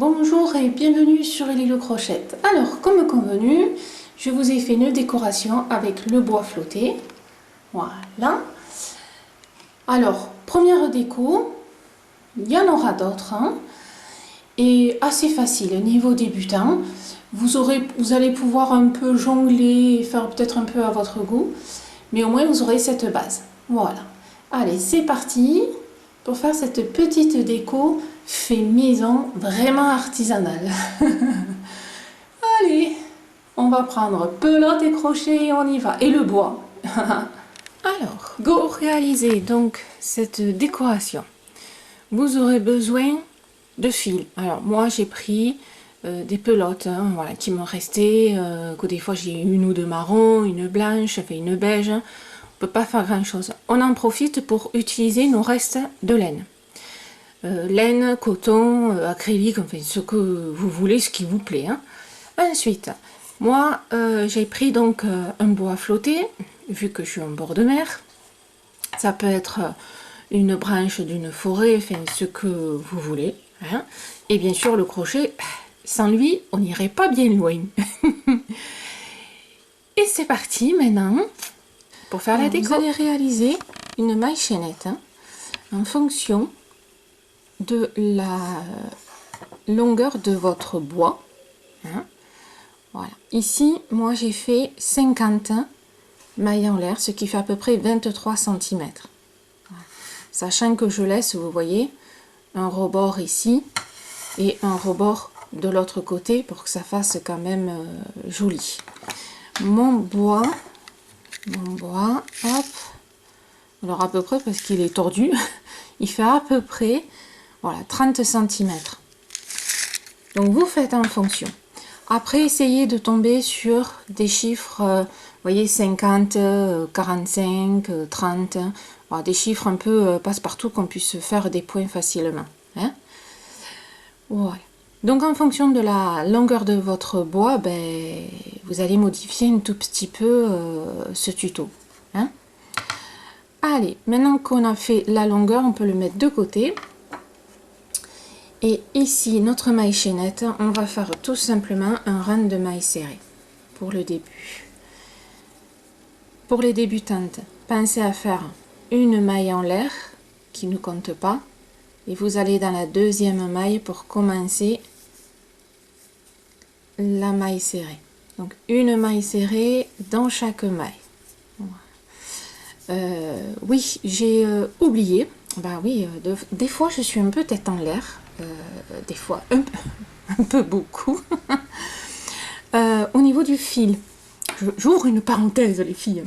Bonjour et bienvenue sur Lilo Crochette. Alors, comme convenu, je vous ai fait une décoration avec le bois flotté. Voilà. Alors, première déco, il y en aura d'autres. Et assez facile, niveau débutant. Vous allez pouvoir un peu jongler et faire peut-être un peu à votre goût. Mais au moins, vous aurez cette base. Voilà. Allez, c'est parti pour faire cette petite déco fait maison, vraiment artisanale. Allez, on va prendre pelote et crochet et on y va. Et le bois. Alors, go! Pour réaliser donc cette décoration, vous aurez besoin de fils. Alors moi j'ai pris des pelotes voilà, qui me restaient, que des fois j'ai une ou deux marrons, une blanche, enfin une beige. On peut pas faire grand chose. On en profite pour utiliser nos restes de laine. Laine, coton, acrylique, enfin ce que vous voulez, ce qui vous plaît. Ensuite, moi j'ai pris donc un bois flotté, vu que je suis en bord de mer. Ça peut être une branche d'une forêt, enfin ce que vous voulez. Et bien sûr le crochet, sans lui on n'irait pas bien loin. Et c'est parti maintenant pour faire la déco. Vous allez réaliser une maille chaînette en fonction de la longueur de votre bois. Voilà. Ici, moi j'ai fait 50 mailles en l'air, ce qui fait à peu près 23 cm. Voilà. Sachant que je laisse, vous voyez, un rebord ici et un rebord de l'autre côté pour que ça fasse quand même joli. Mon bois, hop, alors à peu près parce qu'il est tordu, il fait à peu près, voilà, 30 cm. Donc vous faites en fonction. Après, essayez de tomber sur des chiffres, vous voyez, 50, 45, 30, voilà, des chiffres un peu passe-partout qu'on puisse faire des points facilement. Voilà. Donc en fonction de la longueur de votre bois, ben, vous allez modifier un tout petit peu ce tuto. Allez, maintenant qu'on a fait la longueur, on peut le mettre de côté. Et ici, notre maille chaînette, on va faire tout simplement un rang de mailles serrées pour le début. Pour les débutantes, pensez à faire une maille en l'air qui ne compte pas. Et vous allez dans la deuxième maille pour commencer la maille serrée. Donc une maille serrée dans chaque maille. Oui, j'ai oublié. Bah oui, des fois je suis un peu tête en l'air. Des fois un peu beaucoup. Au niveau du fil, j'ouvre une parenthèse les filles.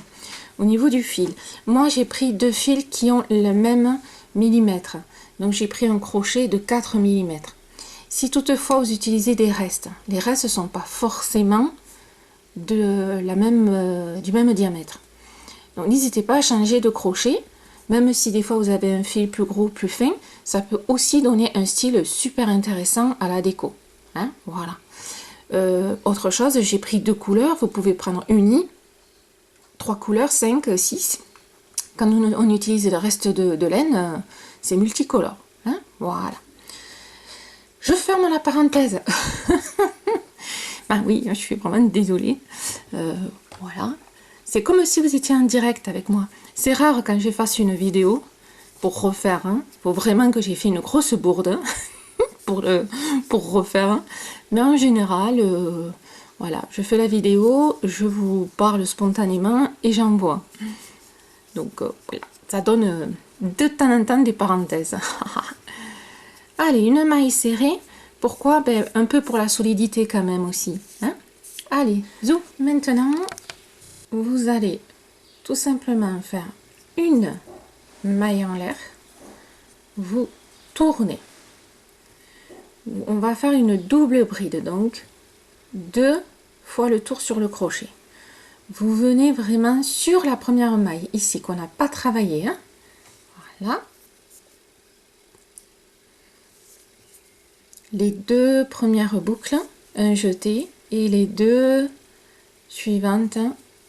Au niveau du fil, moi j'ai pris deux fils qui ont le même millimètre. Donc j'ai pris un crochet de 4 mm. Si toutefois vous utilisez des restes, les restes ne sont pas forcément du même diamètre. Donc n'hésitez pas à changer de crochet, même si des fois vous avez un fil plus gros, plus fin, ça peut aussi donner un style super intéressant à la déco. Voilà. Autre chose, j'ai pris deux couleurs, vous pouvez prendre uni, 3 couleurs, 5, 6. Quand on utilise le reste de laine, c'est multicolore. Voilà. Je ferme la parenthèse. Ah oui, je suis vraiment désolée. Voilà. C'est comme si vous étiez en direct avec moi. C'est rare quand je fasse une vidéo pour refaire. Il faut vraiment que j'ai fait une grosse bourde pour refaire. Mais en général, voilà, je fais la vidéo, je vous parle spontanément et j'envoie. Donc voilà, ça donne de temps en temps des parenthèses. Allez, une maille serrée. Pourquoi? Ben, un peu pour la solidité quand même aussi. Allez, zou. Maintenant, vous allez tout simplement faire une maille en l'air. Vous tournez. On va faire une double bride, donc 2 fois le tour sur le crochet. Vous venez vraiment sur la première maille, ici, qu'on n'a pas travaillé. Voilà. Les 2 premières boucles, un jeté, et les 2 suivantes,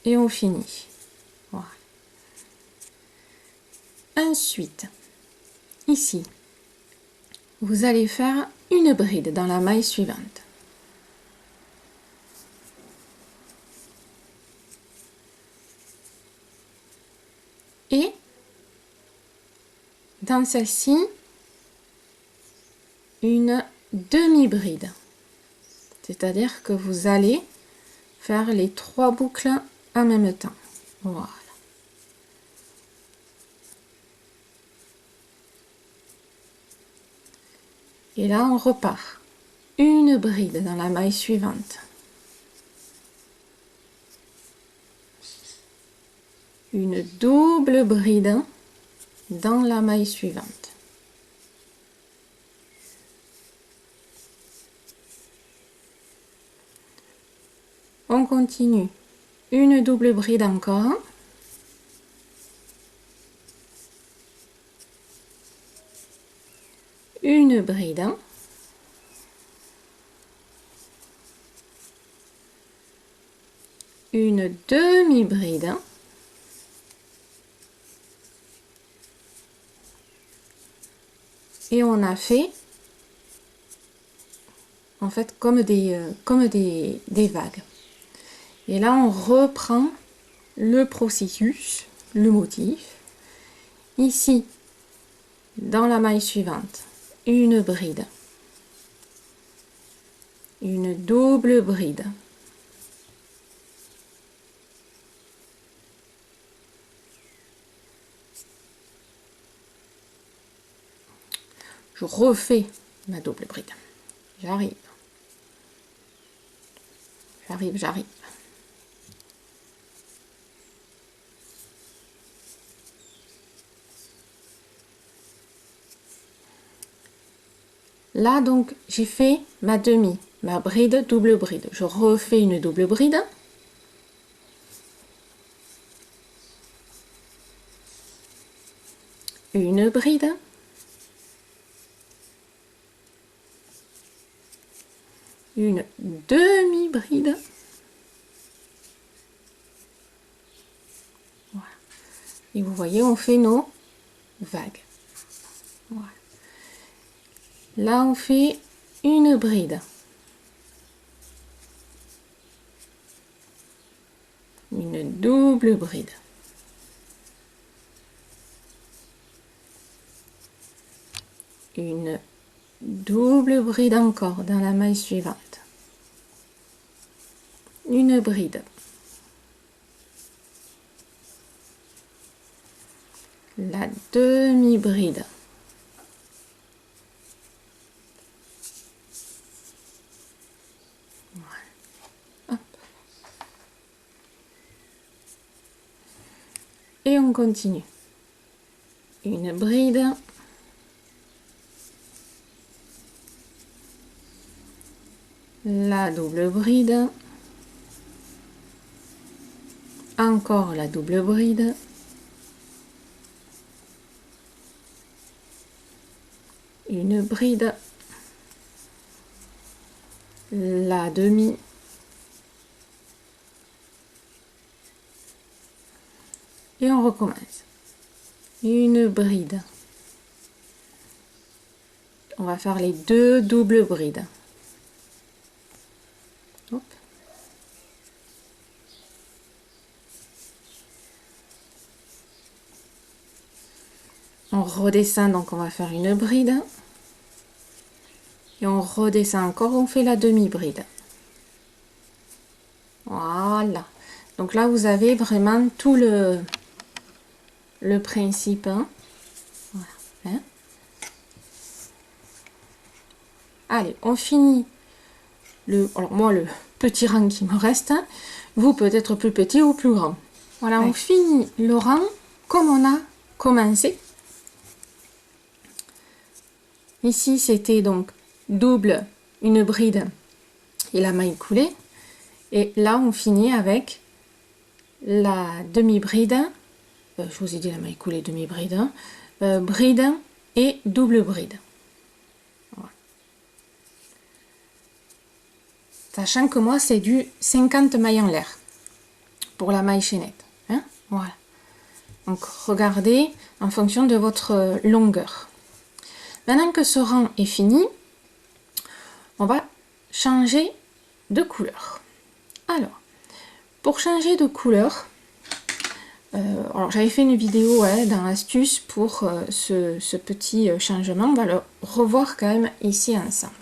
et on finit. Voilà. Ensuite, ici, vous allez faire une bride dans la maille suivante. Et dans celle-ci, une demi-bride. C'est-à-dire que vous allez faire les 3 boucles en même temps. Voilà. Et là, on repart. Une bride dans la maille suivante. Une double bride dans la maille suivante. On continue. Une double bride encore. Une bride. Une demi-bride. Et on a fait en fait comme des vagues. Et là, on reprend le processus, le motif. Ici, dans la maille suivante, une bride, une double bride, je refais ma double bride. J'arrive. Là, donc, j'ai fait ma bride, double bride. Je refais une double bride. Une bride. Une demi-bride. Voilà. Et vous voyez, on fait nos vagues. Voilà. Là, on fait une bride. Une double bride. Une double bride encore dans la maille suivante. Une bride. La demi-bride. Et on continue. Une bride. La double bride. Encore la double bride. Une bride. La demi. Et on recommence. Une bride. On va faire les 2 doubles brides. Hop. On redescend, donc on va faire une bride. Et on redescend encore, on fait la demi-bride. Voilà. Donc là, vous avez vraiment tout le principe. Hein. Voilà. Hein. Allez, on finit alors moi, le petit rang qui me reste. Hein. Vous, peut-être plus petit ou plus grand. Voilà, ouais. On finit le rang comme on a commencé. Ici, c'était donc double, une bride et la maille coulée. Et là, on finit avec la demi-bride. Je vous ai dit la maille coulée, demi-bride. Bride et double bride. Voilà. Sachant que moi, c'est du 50 mailles en l'air pour la maille chaînette. Hein, voilà. Donc, regardez en fonction de votre longueur. Maintenant que ce rang est fini, on va changer de couleur. Alors, pour changer de couleur, alors j'avais fait une vidéo dans l'astuce pour ce petit changement. On va le revoir quand même ici ensemble.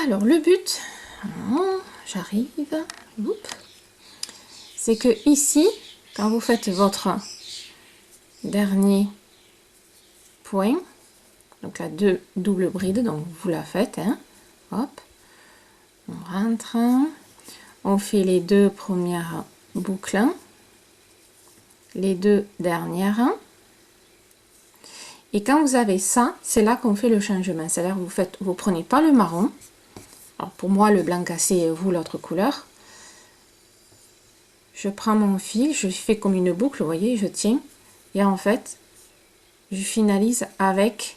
Alors, le but, j'arrive, c'est que ici, quand vous faites votre dernier point, donc la double bride, donc vous la faites, hein, hop, on rentre, on fait les 2 premières boucles, les 2 dernières, et quand vous avez ça, c'est là qu'on fait le changement. C'est-à-dire vous prenez pas le marron, alors pour moi le blanc cassé, vous l'autre couleur, je prends mon fil, je fais comme une boucle, vous voyez, je tiens, et en fait, je finalise avec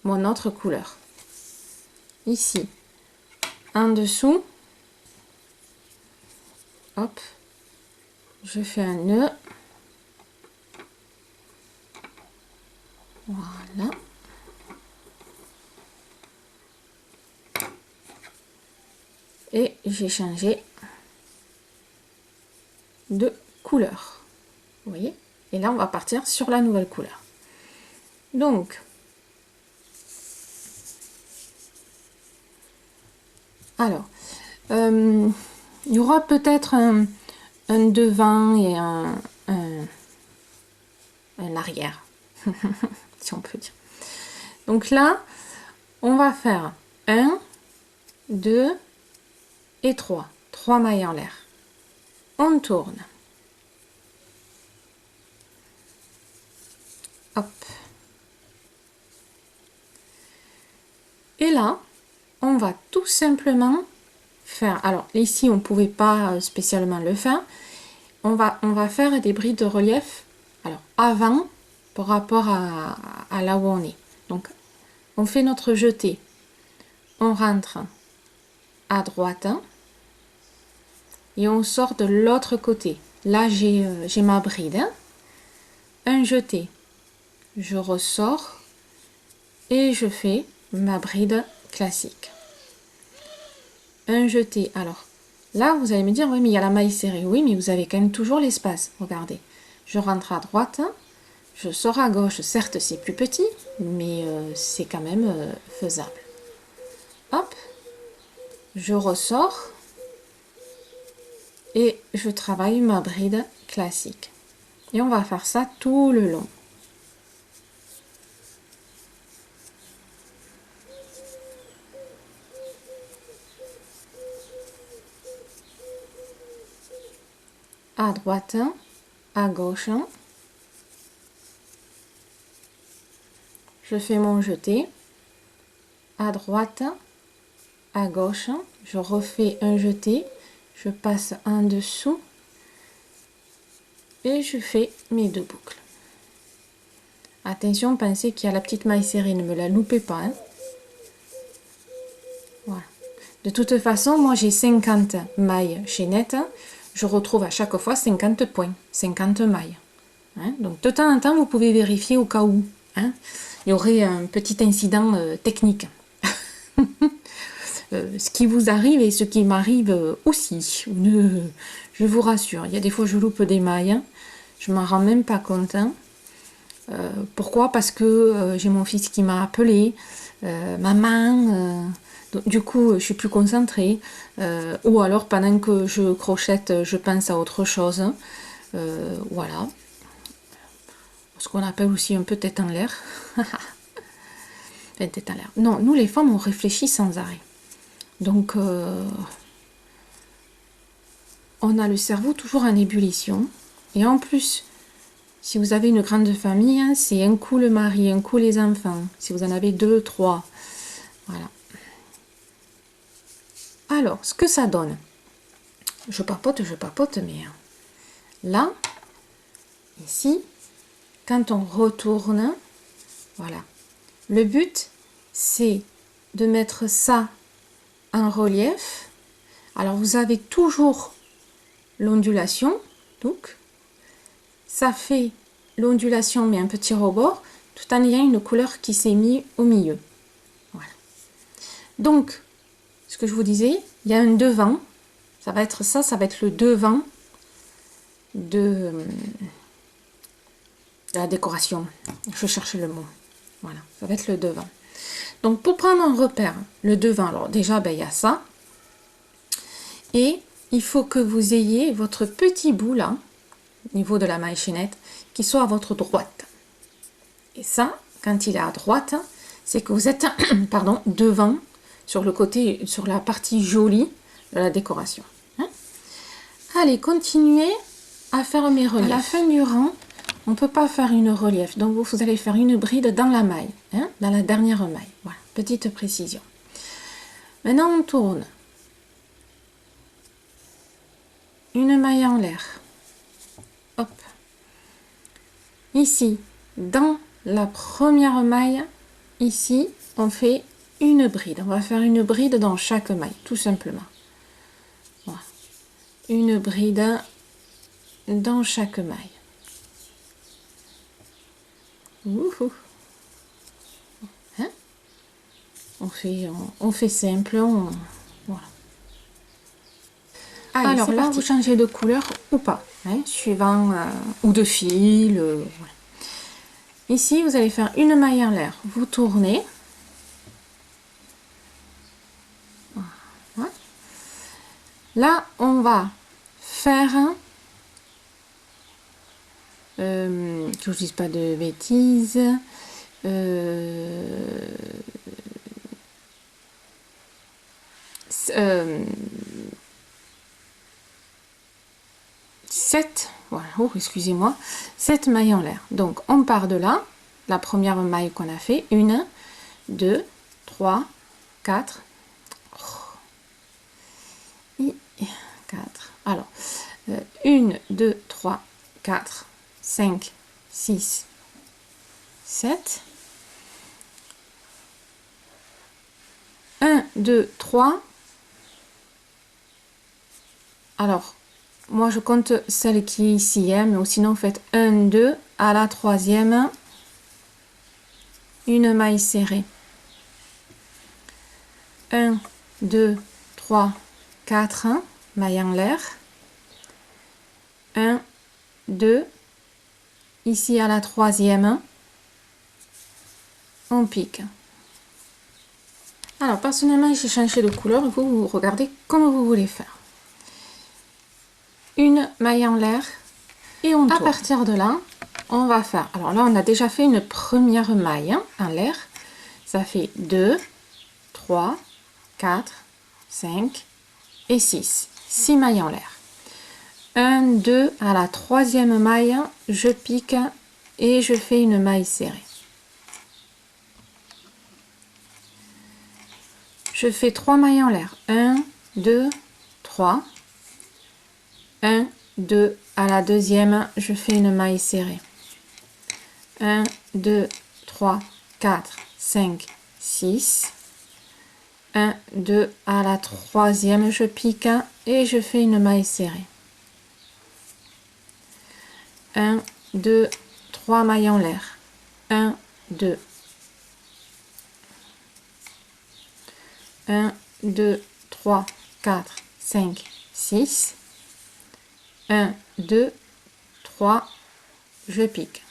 mon autre couleur. Ici, en dessous, hop, je fais un nœud. Voilà. Et j'ai changé de couleur. Vous voyez? Et là, on va partir sur la nouvelle couleur. Donc, alors, il y aura peut-être un devant et un arrière, si on peut dire. Donc là, on va faire 1, 2 et 3. 3 mailles en l'air. On tourne. Hop. Et là, on va tout simplement faire, alors ici on ne pouvait pas spécialement le faire, on va faire des brides de relief, alors avant par rapport à là où on est. Donc on fait notre jeté, on rentre à droite et on sort de l'autre côté. Là j'ai ma bride, un jeté, je ressors et je fais ma bride classique. Un jeté, alors là vous allez me dire oui mais il y a la maille serrée, oui mais vous avez quand même toujours l'espace, regardez, je rentre à droite, je sors à gauche, certes c'est plus petit mais c'est quand même faisable. Hop, je ressors et je travaille ma bride classique et on va faire ça tout le long. À droite, à gauche, je fais mon jeté, à droite, à gauche, je refais un jeté, je passe en dessous et je fais mes 2 boucles. Attention, pensez qu'il y a la petite maille serrée, ne me la loupez pas, hein. Voilà. De toute façon, moi j'ai 50 mailles chaînettes, je retrouve à chaque fois 50 points, 50 mailles. Hein. Donc de temps en temps, vous pouvez vérifier au cas où, hein, il y aurait un petit incident technique. Ce qui vous arrive et ce qui m'arrive aussi, je vous rassure, il y a des fois je loupe des mailles, hein, je m'en rends même pas compte. Hein. Pourquoi? Parce que j'ai mon fils qui m'a appelé, maman, du coup je suis plus concentrée, ou alors pendant que je crochette je pense à autre chose, voilà, ce qu'on appelle aussi un peu tête en l'air. Enfin, tête en l'air. Non, nous les femmes on réfléchit sans arrêt, donc on a le cerveau toujours en ébullition, et en plus si vous avez une grande famille, hein, c'est un coup le mari, un coup les enfants. Si vous en avez 2, 3. Voilà. Alors, ce que ça donne. Je papote, mais là, ici, quand on retourne, voilà. Le but, c'est de mettre ça en relief. Alors, vous avez toujours l'ondulation, donc ça fait l'ondulation mais un petit rebord tout en ayant une couleur qui s'est mise au milieu. Voilà. Donc, ce que je vous disais, il y a un devant. Ça va être ça, ça va être le devant de la décoration. Je cherche le mot. Voilà, ça va être le devant. Donc, pour prendre un repère, le devant, alors déjà, ben, il y a ça. Et il faut que vous ayez votre petit bout là, au niveau de la maille chaînette, qui soit à votre droite. Et ça, quand il est à droite, c'est que vous êtes pardon, devant, sur le côté, sur la partie jolie de la décoration. Hein? Allez, continuez à faire mes reliefs. À la fin du rang, on ne peut pas faire une relief. Donc, vous allez faire une bride dans la maille, hein, dans la dernière maille. Voilà, petite précision. Maintenant, on tourne. Une maille en l'air. Hop. Ici, dans la première maille, ici, on fait une bride. On va faire une bride dans chaque maille, tout simplement. Voilà. Une bride dans chaque maille. Ouhou. Hein? On fait simple. Voilà. Allez, alors là, vous changez de couleur ou pas, hein, suivant, ou de fil. Voilà. Ici, vous allez faire une maille en l'air. Vous tournez. Voilà. Là, on va faire, que je ne dise pas de bêtises, 7, voilà, oh, excusez-moi, 7 mailles en l'air. Donc, on part de là, la première maille qu'on a fait, 1, 2, 3, 4, et 4. Alors, 1, 2, 3, 4, 5, 6, 7. 1, 2, 3. Alors, moi je compte celle qui est ici, hein, mais sinon vous faites 1, 2, à la troisième, une maille serrée. 1, 2, 3, 4, maille en l'air. 1, 2, ici à la troisième, on pique. Alors personnellement j'ai changé de couleur, vous regardez comme vous voulez faire. Une maille en l'air et on tourne. À partir de là, on va faire, alors là on a déjà fait une première maille, hein, en l'air, ça fait 2, 3, 4, 5 et 6, 6 mailles en l'air. 1, 2, à la troisième maille, je pique et je fais une maille serrée. Je fais 3 mailles en l'air, 1, 2, 3, 1, 2, à la deuxième, je fais une maille serrée. 1, 2, 3, 4, 5, 6. 1, 2, à la troisième, je pique et je fais une maille serrée. 1, 2, 3 mailles en l'air. 1, 2. 1, 2, 3, 4, 5, 6. 1, 2, 3, je pique.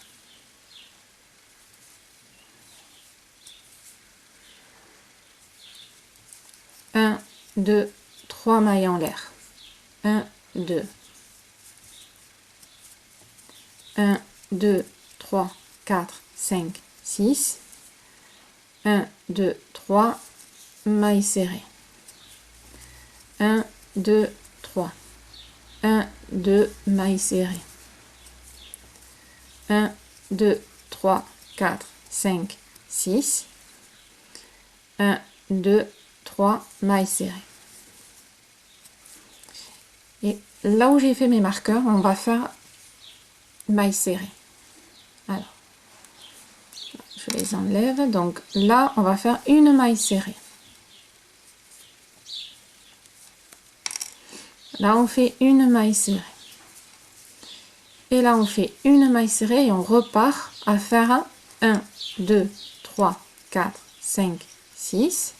Un, 2, 3 mailles en l'air. 1, 2. 1, 2, 3, 4, 5, 6. 1, 2, 3, mailles serrées. 1, 2, 3. 1, 2, mailles serrées. 1, 2, 3, 4, 5, 6. 1, 2, 3, mailles serrées. Et là où j'ai fait mes marqueurs, on va faire mailles serrées. Alors, je les enlève. Donc là, on va faire une maille serrée. Là, on fait une maille serrée. Et là, on fait une maille serrée et on repart à faire 1, 2, 3, 4, 5, 6.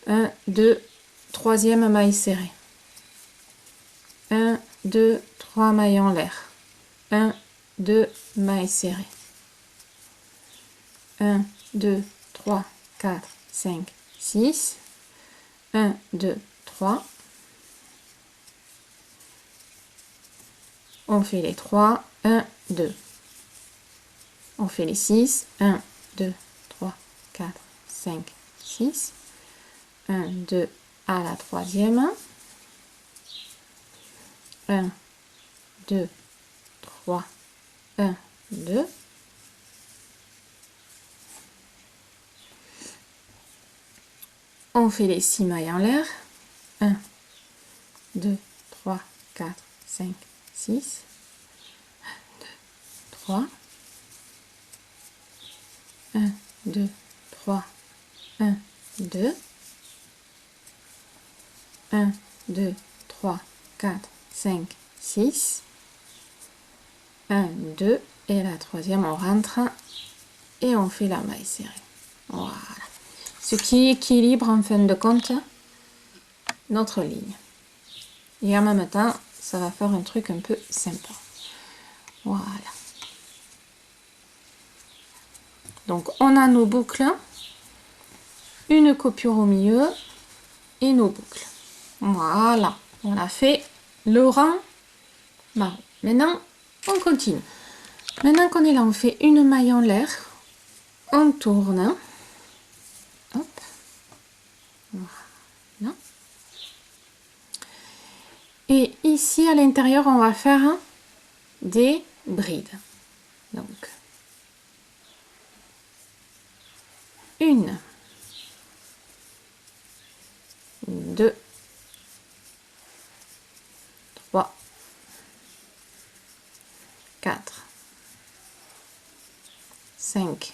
1, 2, troisième maille serrée. 1, 2, 3 mailles en l'air. 1, 2, mailles serrées. 1, 2, 3, 4, 5, 6. 1, 2, 3. On fait les 3, 1, 2. On fait les 6, 1, 2, 3, 4, 5, 6. 1, 2 à la troisième. 1, 2, 3, 1, 2. On fait les 6 mailles en l'air. 1, 2, 3, 4, 5, 6. 1, 2, 3. 1, 2, 3, 1, 2. 1, 2, 3, 4, 5, 6. 1, 2. Et la troisième, on rentre et on fait la maille serrée. Voilà. Ce qui équilibre en fin de compte notre ligne. Et en même temps, ça va faire un truc un peu sympa. Voilà. Donc, on a nos boucles, une coupure au milieu et nos boucles. Voilà, on a fait le rang marron. Maintenant, on continue. Maintenant qu'on est là, on fait une maille en l'air. On tourne. Hop. Voilà. Et ici, à l'intérieur, on va faire des brides. Donc, 1, 2, 3, 4, 5,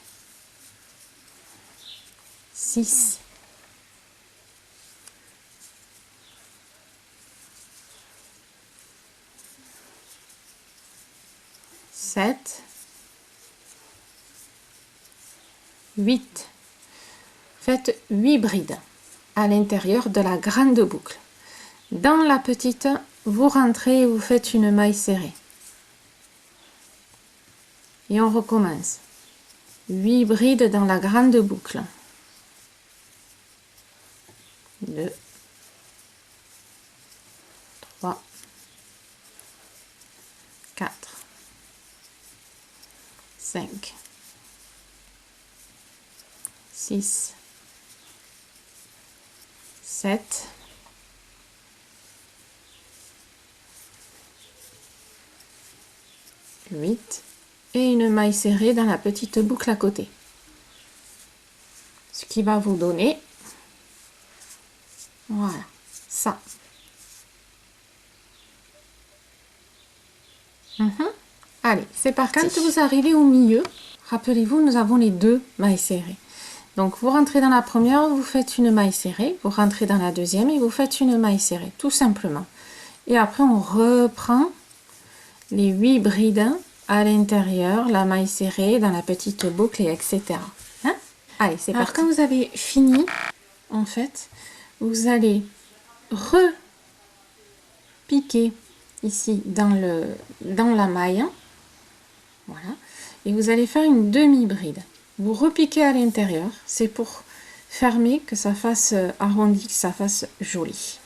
6, 7, 8. Faites 8 brides à l'intérieur de la grande boucle. Dans la petite, vous rentrez et vous faites une maille serrée. Et on recommence. 8 brides dans la grande boucle. 2, 3, 4, 5, 6, 7, 8 et une maille serrée dans la petite boucle à côté. Ce qui va vous donner, voilà, ça. Allez, c'est parti. Quand vous arrivez au milieu, rappelez-vous, nous avons les 2 mailles serrées. Donc, vous rentrez dans la première, vous faites une maille serrée. Vous rentrez dans la deuxième et vous faites une maille serrée, tout simplement. Et après, on reprend les 8 brides à l'intérieur, la maille serrée dans la petite boucle, et etc. Hein? Allez, c'est parti. Quand vous avez fini, en fait, vous allez repiquer ici dans la maille. Voilà. Et vous allez faire une demi-bride. Vous repiquez à l'intérieur. C'est pour fermer, que ça fasse arrondi, que ça fasse joli.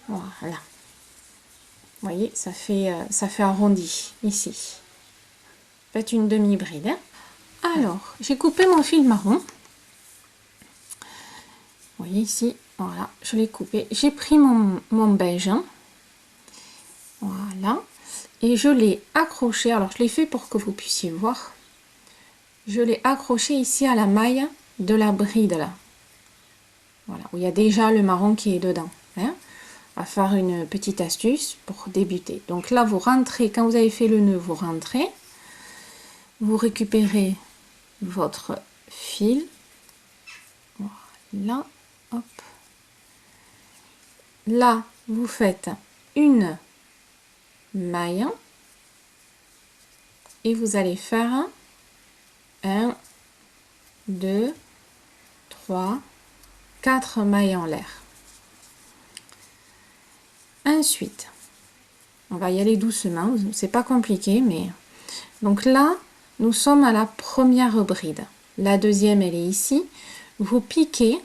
Voilà. Vous voyez, ça fait arrondi ici. Faites une demi-bride. Alors, j'ai coupé mon fil marron. Vous voyez ici, voilà, je l'ai coupé. J'ai pris mon beige. Voilà. Et je l'ai accroché. Alors, je l'ai fait pour que vous puissiez voir. Je l'ai accroché ici à la maille de la bride là. Voilà, où il y a déjà le marron qui est dedans. Hein. On va faire une petite astuce pour débuter. Donc là, vous rentrez, quand vous avez fait le nœud, vous rentrez. Vous récupérez votre fil. Voilà, hop. Là, vous faites une maille. Et vous allez faire 1, 2, 3, 4 mailles en l'air. Ensuite, on va y aller doucement, c'est pas compliqué, mais donc là, nous sommes à la première bride. La deuxième, elle est ici. Vous piquez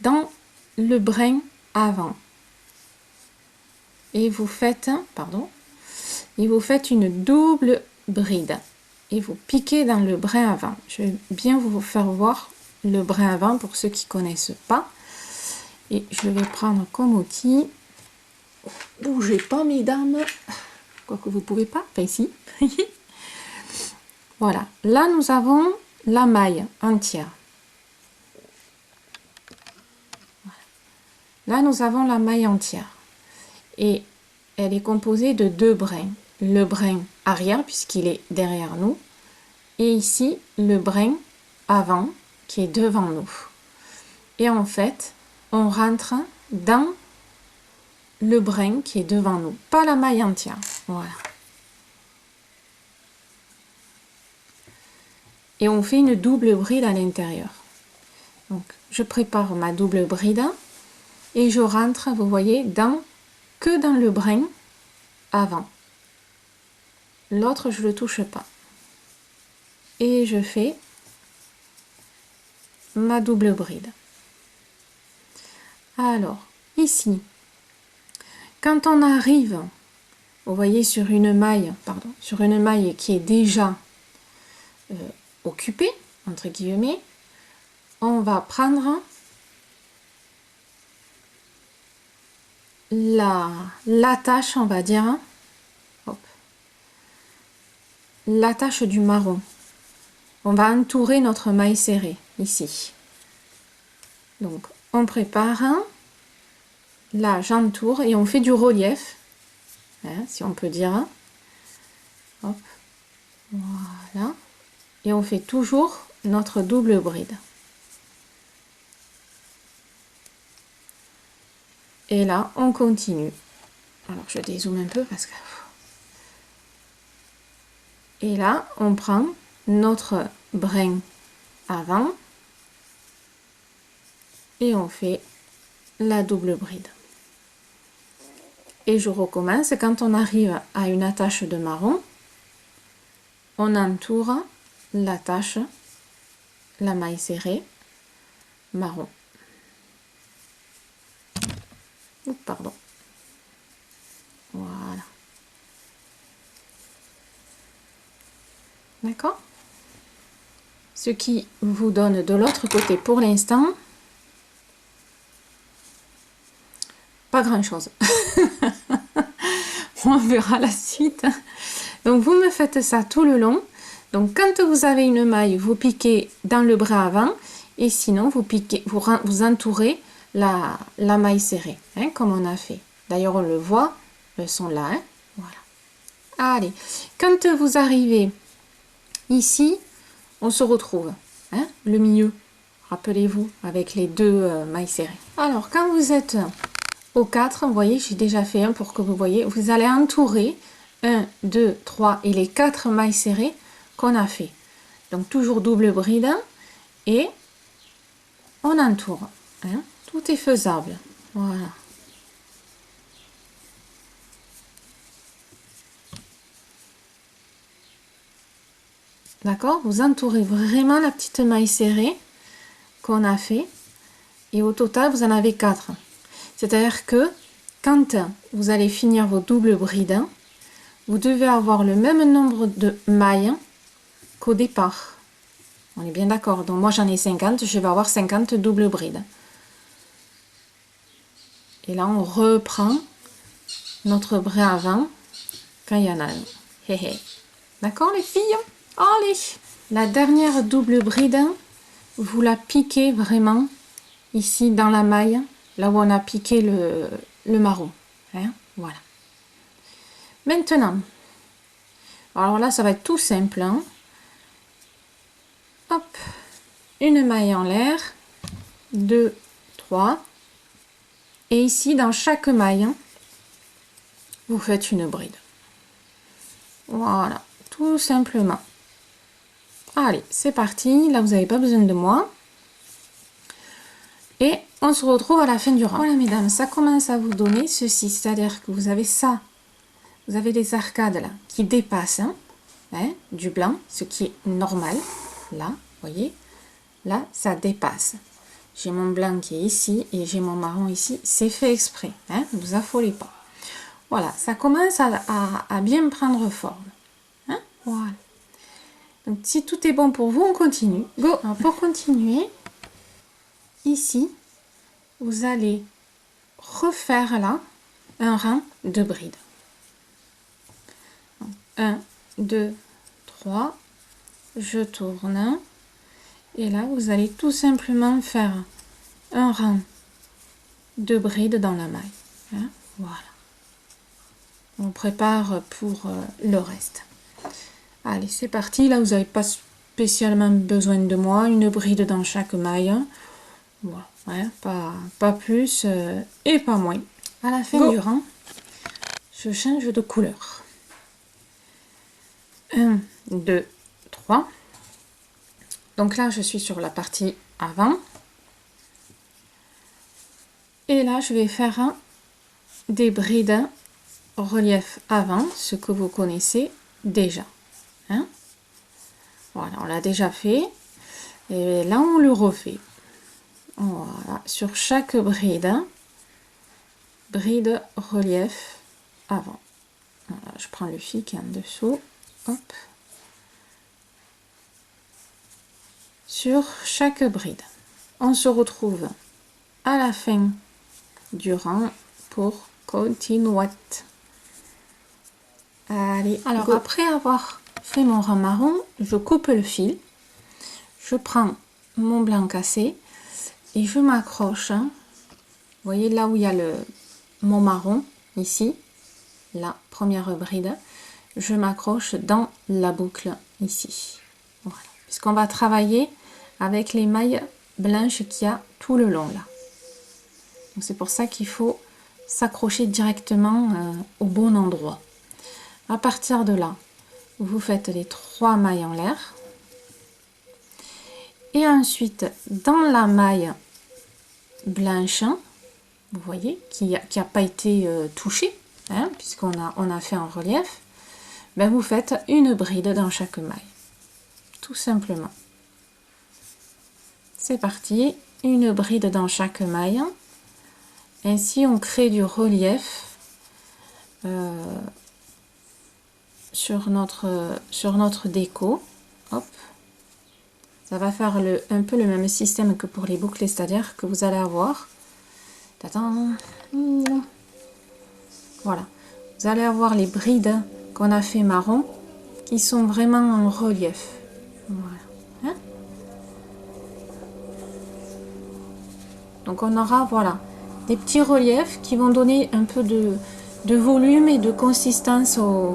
dans le brin avant et vous faites, une double bride et vous piquez dans le brin avant. Je vais bien vous faire voir le brin avant pour ceux qui connaissent pas. Et je vais prendre comme outil. Bougez pas, mesdames. Quoique vous pouvez pas. Enfin, ici. Voilà. Là, nous avons la maille entière. Là, nous avons la maille entière. Et elle est composée de 2 brins. Le brin arrière, puisqu'il est derrière nous. Et ici, le brin avant, qui est devant nous. Et en fait, on rentre dans le brin qui est devant nous, pas la maille entière. Voilà. Et on fait une double bride à l'intérieur. Donc, je prépare ma double bride et je rentre, vous voyez, que dans le brin avant. L'autre, je le touche pas. Et je fais ma double bride. Alors, ici, quand on arrive, vous voyez, sur une maille qui est déjà occupée, entre guillemets, on va prendre l'attache, on va dire, l'attache du marron. On va entourer notre maille serrée, ici. Donc, on prépare, là, j'entoure et on fait du relief, hein, si on peut dire. Hop, voilà. Et on fait toujours notre double bride. Et là, on continue. Alors, je dézoome un peu parce que... Et là, on prend notre brin avant et on fait la double bride. Et je recommence. Quand on arrive à une attache de marron, on entoure l'attache, la maille serrée, marron. Oups, pardon. Voilà. D'accord? Ce qui vous donne de l'autre côté pour l'instant, pas grand chose. On verra la suite. Donc vous me faites ça tout le long. Donc quand vous avez une maille, vous piquez dans le bras avant et sinon vous piquez, vous entourez la maille serrée, hein, comme on a fait. D'ailleurs on le voit, elles sont là, hein, voilà. Allez, quand vous arrivez ici, on se retrouve, hein, le milieu, rappelez-vous, avec les 2 mailles serrées. Alors quand vous êtes au 4, vous voyez, j'ai déjà fait un pour que vous voyez, vous allez entourer 1, 2, 3 et les 4 mailles serrées qu'on a fait. Donc toujours double bride et on entoure, hein. Tout est faisable, voilà. D'accord? Vous entourez vraiment la petite maille serrée qu'on a fait et au total vous en avez 4. C'est-à-dire que quand vous allez finir vos doubles brides, vous devez avoir le même nombre de mailles qu'au départ. On est bien d'accord. Donc moi j'en ai 50, je vais avoir 50 doubles brides. Et là on reprend notre brin avant quand il y en a un. D'accord les filles? Allez! La dernière double bride, vous la piquez vraiment ici dans la maille, là où on a piqué le marron. Hein, voilà. Maintenant, alors là, ça va être tout simple. Hein. Hop, une maille en l'air, 2, 3. Et ici, dans chaque maille, vous faites une bride. Voilà, tout simplement. Allez, c'est parti. Là, vous n'avez pas besoin de moi. Et on se retrouve à la fin du rang. Voilà mesdames, ça commence à vous donner ceci, c'est-à-dire que vous avez ça, vous avez des arcades là qui dépassent du blanc, ce qui est normal. Là, voyez, là ça dépasse. J'ai mon blanc qui est ici et j'ai mon marron ici, c'est fait exprès, ne vous affolez pas. Voilà, ça commence à bien prendre forme. Voilà. Donc si tout est bon pour vous, on continue. Go. Alors, pour continuer, ici, vous allez refaire là un rang de brides. 1, 2, 3, je tourne. Et là, vous allez tout simplement faire un rang de brides dans la maille. Voilà. On prépare pour le reste. Allez, c'est parti. Là, vous n'avez pas spécialement besoin de moi. Une bride dans chaque maille. Voilà. Pas plus et pas moins. À la fin du rang, je change de couleur. 1, 2, 3. Donc là, je suis sur la partie avant. Et là, je vais faire des brides relief avant, ce que vous connaissez déjà. Voilà, on l'a déjà fait. Et là, on le refait. Voilà, sur chaque bride, bride relief avant. Voilà, je prends le fil qui est en dessous. Hop. Sur chaque bride. On se retrouve à la fin du rang pour continuer. Allez, alors go. Après avoir fait mon rang marron, je coupe le fil, je prends mon blanc cassé et je m'accroche. Vous voyez là où il y a mon marron, ici, la première bride, je m'accroche dans la boucle ici. Voilà, puisqu'on va travailler avec les mailles blanches qu'il y a tout le long là. C'est pour ça qu'il faut s'accrocher directement au bon endroit. À partir de là, vous faites les 3 mailles en l'air. Et ensuite, dans la maille blanche, vous voyez, qui a pas été touchée, puisqu'on a fait un relief, ben vous faites une bride dans chaque maille. Tout simplement. C'est parti, une bride dans chaque maille. Ainsi, on crée du relief sur notre déco. Hop. Ça va faire un peu le même système que pour les boucles, c'est-à-dire que vous allez avoir... Voilà. Vous allez avoir les brides qu'on a fait marron qui sont vraiment en relief. Voilà. Donc on aura, voilà, des petits reliefs qui vont donner un peu de volume et de consistance à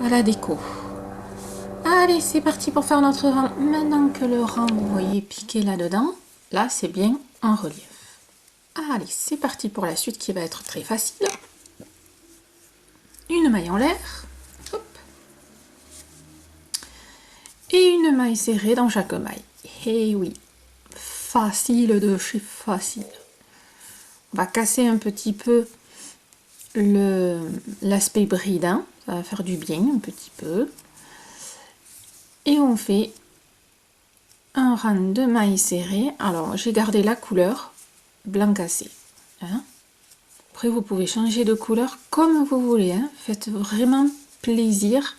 la déco. Allez, c'est parti pour faire notre rang. Maintenant que le rang, vous voyez, piqué là-dedans, là, c'est bien en relief. Allez, c'est parti pour la suite qui va être très facile. Une maille en l'air. Hop. Et une maille serrée dans chaque maille. Et oui, facile de chez facile. On va casser un petit peu l'aspect bride. Ça va faire du bien un petit peu. Et on fait un rang de mailles serrées. Alors, j'ai gardé la couleur blanc cassé. Après, vous pouvez changer de couleur comme vous voulez. Faites vraiment plaisir.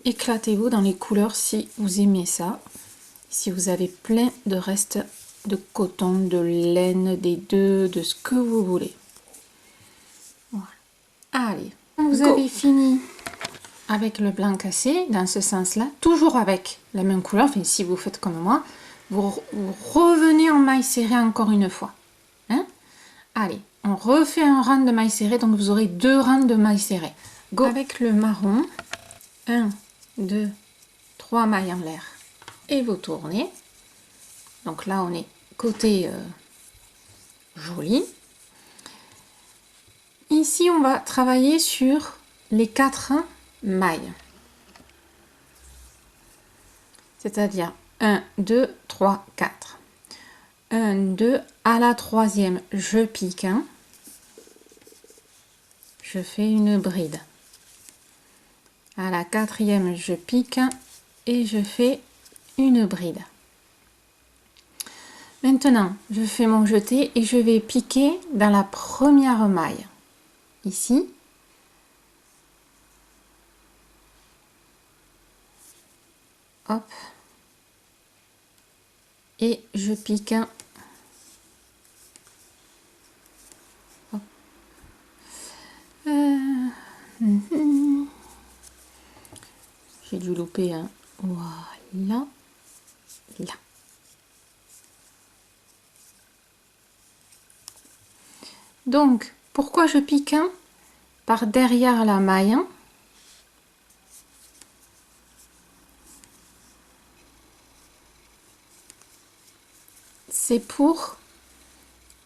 Éclatez-vous dans les couleurs si vous aimez ça. Si vous avez plein de restes de coton, de laine, des deux, de ce que vous voulez. Voilà. Allez, vous avez fini avec le blanc cassé, dans ce sens-là, toujours avec la même couleur, enfin, si vous faites comme moi, vous revenez en maille serrée encore une fois. Allez, on refait un rang de maille serrée, donc vous aurez 2 rangs de maille serrée. Go. Avec le marron, 1, 2, 3 mailles en l'air, et vous tournez. Donc là, on est côté joli. Ici, on va travailler sur les 4 mailles. C'est-à-dire 1, 2, 3, 4. 1, 2, à la troisième, je pique un. Je fais une bride. À la quatrième, je pique et je fais une bride. Maintenant, je fais mon jeté et je vais piquer dans la première maille. Ici. Hop. Et je pique un. Hop. J'ai dû louper un. Voilà. Là. Donc, pourquoi je pique un par derrière la maille? C'est pour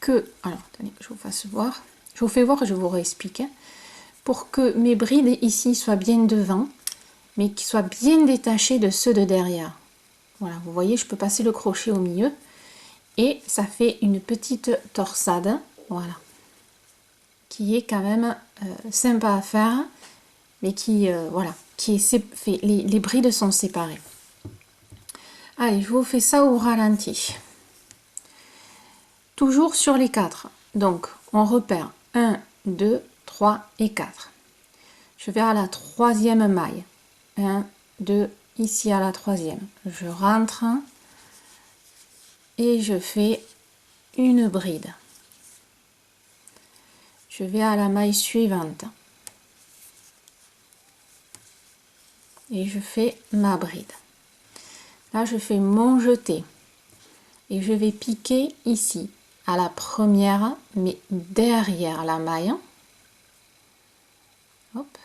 que... Alors, attendez, je vous fasse voir. Je vous fais voir et je vous réexplique. Pour que mes brides ici soient bien devant, mais qu'ils soient bien détachés de ceux de derrière. Voilà, vous voyez, je peux passer le crochet au milieu. Et ça fait une petite torsade. Voilà. Qui est quand même sympa à faire. Mais qui, voilà, qui est fait. Les brides sont séparées. Allez, je vous fais ça au ralenti. Toujours sur les 4. Donc, on repère 1, 2, 3 et 4. Je vais à la troisième maille. 1, 2, ici à la troisième. Je rentre et je fais une bride. Je vais à la maille suivante. Et je fais ma bride. Là, je fais mon jeté. Et je vais piquer ici à la première, mais derrière la maille. Hop,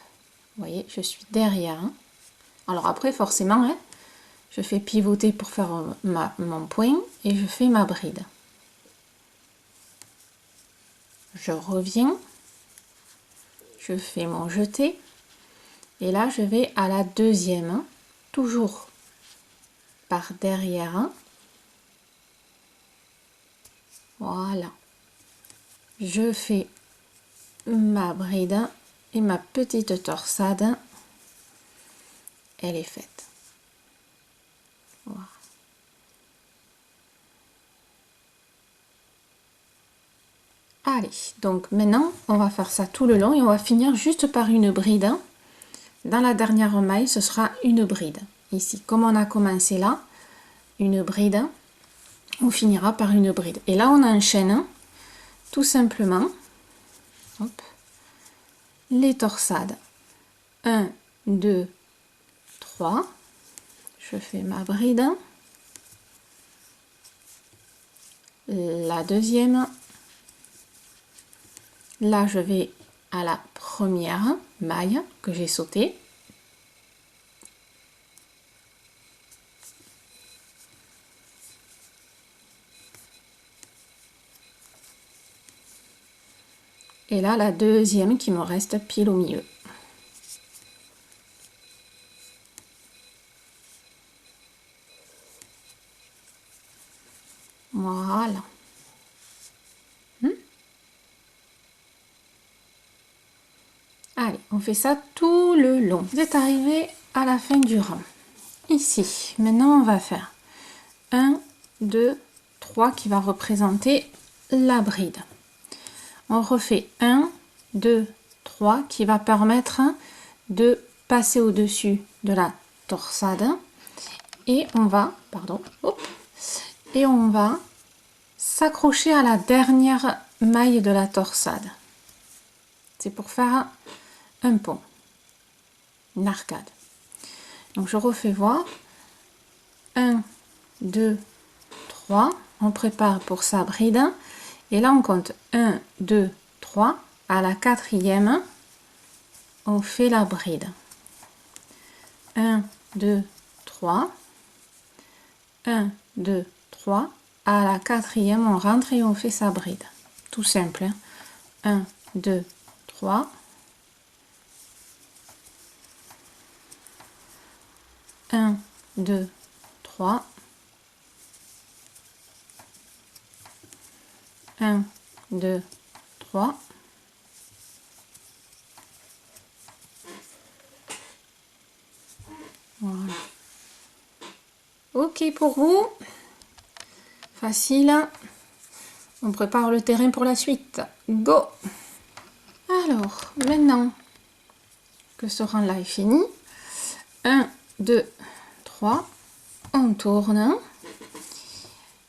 vous voyez, je suis derrière. Alors après, forcément, hein, je fais pivoter pour faire mon point et je fais ma bride. Je reviens, je fais mon jeté et là, je vais à la deuxième, toujours par derrière. Voilà. Je fais ma bride et ma petite torsade, elle est faite. Voilà. Allez, donc maintenant, on va faire ça tout le long et on va finir juste par une bride. Dans la dernière maille, ce sera une bride. Ici, comme on a commencé là, une bride, on finira par une bride. Et là, on enchaîne tout simplement hop, les torsades. 1, 2, 3. Je fais ma bride. La deuxième. Là, je vais à la première maille que j'ai sautée. Et là, la deuxième qui me reste pile au milieu. Voilà. Allez, on fait ça tout le long. Vous êtes arrivé à la fin du rang. Ici, maintenant on va faire 1, 2, 3 qui va représenter la bride. On refait 1, 2, 3 qui va permettre de passer au-dessus de la torsade. Et on va, pardon, hop, et on va s'accrocher à la dernière maille de la torsade. C'est pour faire un pont, une arcade. Donc je refais voir. 1, 2, 3. On prépare pour sa bride. Et là on compte 1, 2, 3. À la quatrième, on fait la bride. 1, 2, 3. 1, 2, 3. À la quatrième, on rentre et on fait sa bride. Tout simple. 1, 2, 3. 1, 2, 3. 1, 2, 3. Voilà. Ok pour vous? Facile. On prépare le terrain pour la suite. Go! Alors, maintenant que ce rang-là est fini, 1, 2, 3, on tourne.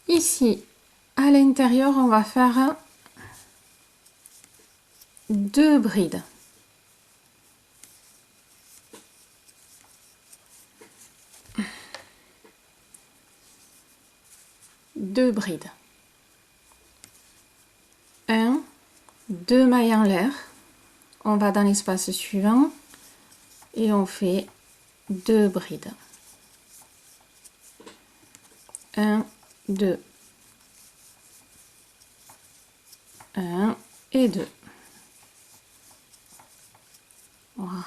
Ici, à l'intérieur, on va faire 2 brides. Deux brides. 1, 2 mailles en l'air. On va dans l'espace suivant et on fait 2 brides. 1, 2. 1 et 2. Voilà.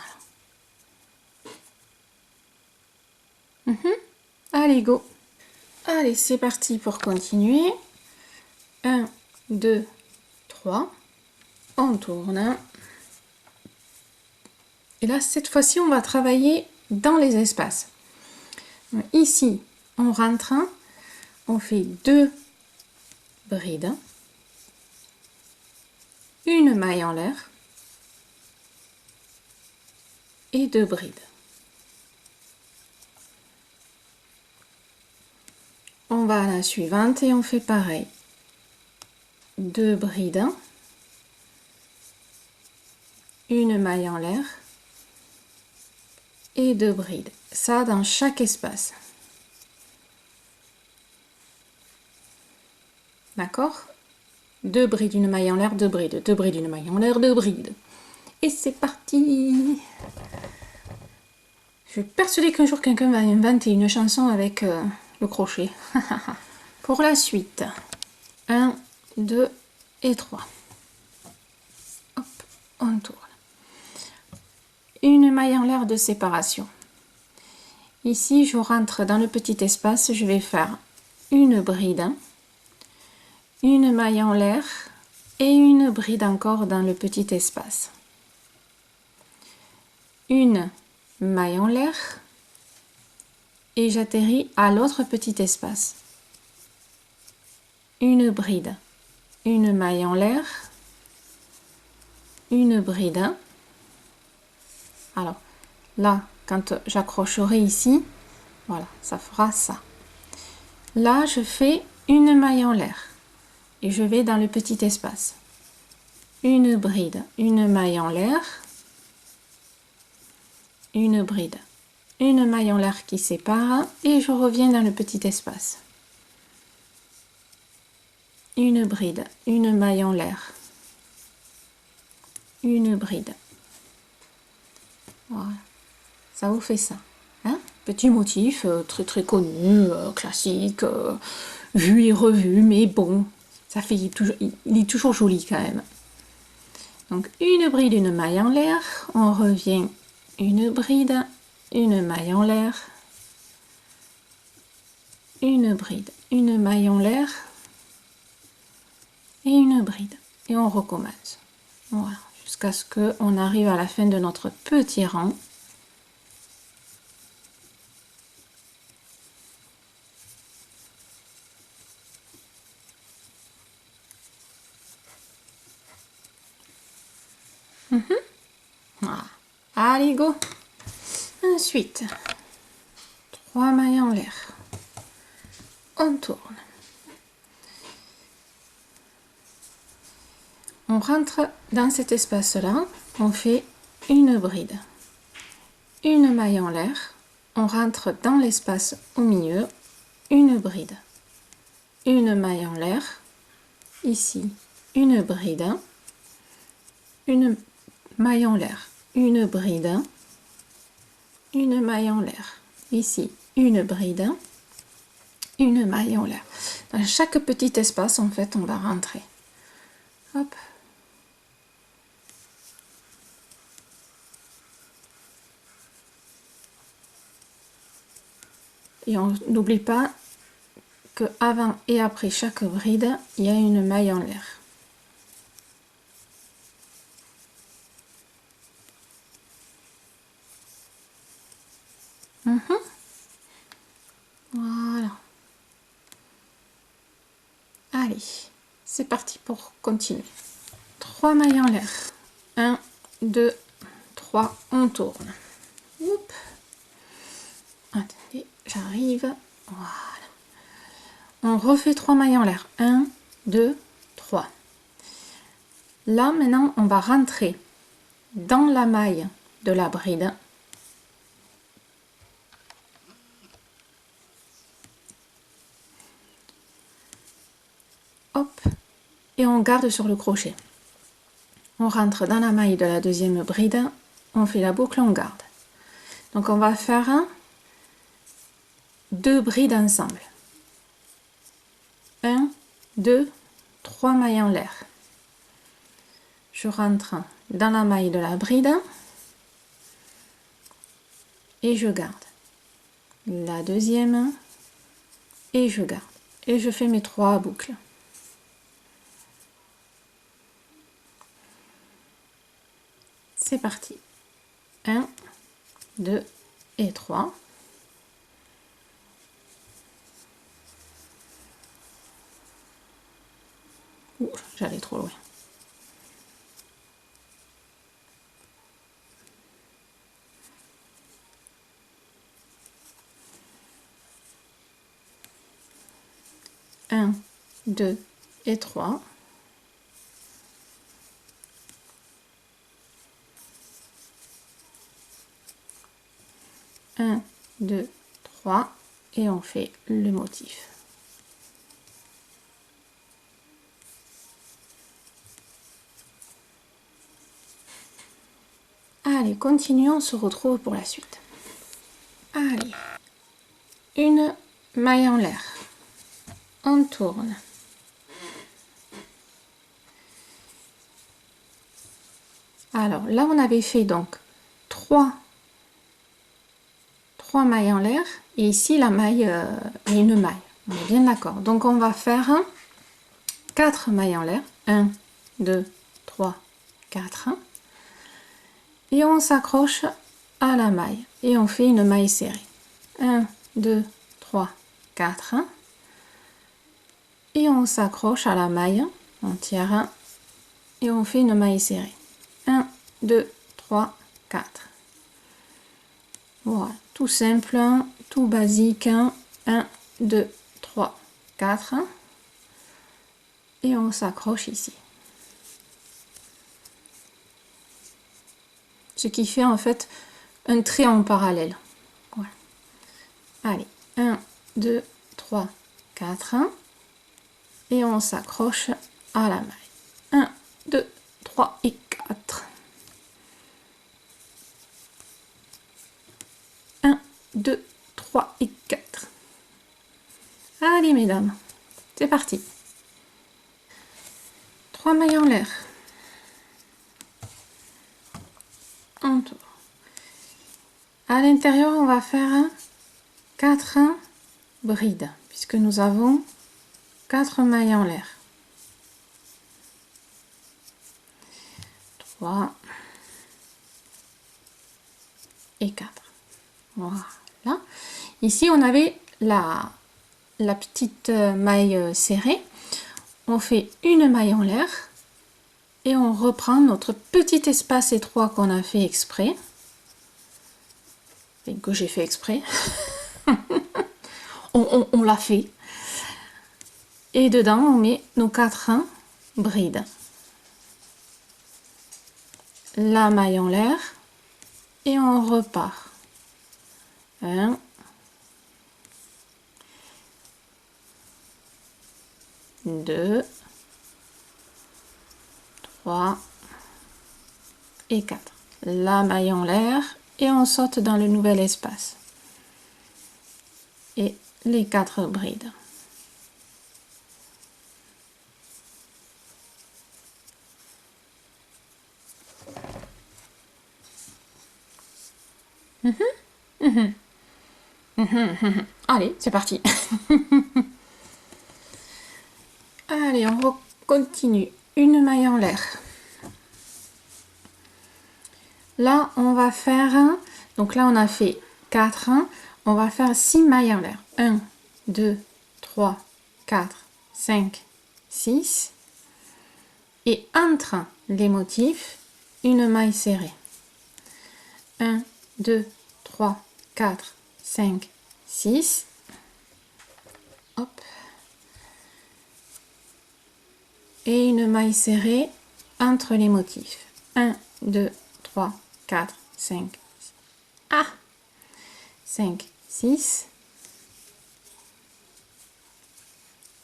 Allez, go. Allez, c'est parti pour continuer. 1, 2, 3. On tourne. Et là, cette fois-ci, on va travailler dans les espaces. Ici, on rentre, on fait 2 brides, une maille en l'air et 2 brides. On va à la suivante et on fait pareil. 2 brides, une maille en l'air et 2 brides. Ça dans chaque espace. D'accord? 2 brides, une maille en l'air, 2 brides, 2 brides, une maille en l'air, 2 brides. Et c'est parti! Je suis persuadée qu'un jour quelqu'un va inventer une chanson avec le crochet. Pour la suite, 1, 2 et 3. Hop, on tourne. Une maille en l'air de séparation. Ici, je rentre dans le petit espace, je vais faire une bride, une maille en l'air et une bride encore dans le petit espace. Une maille en l'air et j'atterris à l'autre petit espace. Une bride, une maille en l'air, une bride. Alors là, quand j'accrocherai ici, voilà, ça fera ça. Là, je fais une maille en l'air et je vais dans le petit espace. Une bride, une maille en l'air, une bride, une maille en l'air qui sépare et je reviens dans le petit espace. Une bride, une maille en l'air, une bride. Voilà, ça vous fait ça. Hein? Petit motif très très connu, classique, vu et revu, mais bon, ça fait toujours, il est toujours joli quand même. Donc une bride, une maille en l'air, on revient, une bride, une maille en l'air, une bride, une maille en l'air et une bride. Et on recommence. Voilà, jusqu'à ce qu'on arrive à la fin de notre petit rang. Voilà. Allez, go. Ensuite, 3 mailles en l'air. On tourne. On rentre dans cet espace-là, on fait une bride, une maille en l'air, on rentre dans l'espace au milieu, une bride, une maille en l'air, ici une bride, une maille en l'air, une bride, une maille en l'air, ici une bride, une maille en l'air. Dans chaque petit espace, en fait, on va rentrer. Hop. Et on n'oublie pas que avant et après chaque bride, il y a une maille en l'air. Voilà. Allez, c'est parti pour continuer. 3 mailles en l'air. 1, 2, 3, on tourne. Oups. Attendez, j'arrive. Voilà. On refait 3 mailles en l'air. 1, 2, 3. Là, maintenant, on va rentrer dans la maille de la bride. Hop. Et on garde sur le crochet. On rentre dans la maille de la deuxième bride. On fait la boucle, on garde. Donc, on va faire 2 brides ensemble. 1, 2, 3 mailles en l'air. Je rentre dans la maille de la bride et je garde. La deuxième et je garde. Et je fais mes 3 boucles. C'est parti. 1, 2 et 3. Ouh, j'allais trop loin. Un, 2 et 3. Un, 2, 3 et on fait le motif. Allez, continuons, on se retrouve pour la suite. Allez, une maille en l'air. On tourne. Alors là, on avait fait donc 3 mailles en l'air et ici la maille est une maille. On est bien d'accord. Donc on va faire 4 mailles en l'air. 1, 2, 3, 4. Et on s'accroche à la maille et on fait une maille serrée. 1, 2, 3, 4. Et on s'accroche à la maille, on tire et on fait une maille serrée. 1, 2, 3, 4. Voilà, tout simple, tout basique. 1, 2, 3, 4. Et on s'accroche ici. Ce qui fait en fait un trait en parallèle. Voilà. Allez, 1, 2, 3, 4. Et on s'accroche à la maille. 1, 2, 3 et 4. 1, 2, 3 et 4. Allez mesdames, c'est parti. 3 mailles en l'air. On tourne. À l'intérieur, on va faire 4 brides, puisque nous avons 4 mailles en l'air. 3 et 4. Voilà. Ici, on avait la petite maille serrée. On fait une maille en l'air et on reprend notre petit espace étroit qu'on a fait exprès. Et que j'ai fait exprès. on l'a fait. Et dedans, on met nos 4 brides. La maille en l'air et on repart. 1, 2, 3 et 4. La maille en l'air et on saute dans le nouvel espace. Et les 4 brides. Allez, c'est parti. Allez, on continue. Une maille en l'air. Là, on va faire donc là, on a fait 4, on va faire 6 mailles en l'air. 1, 2, 3, 4, 5, 6. Et entre les motifs, une maille serrée. 1, 2, 3, 4, 5, 6. Hop. Et une maille serrée entre les motifs. 1, 2, 3, 4, 5, 6. Ah 5, 6.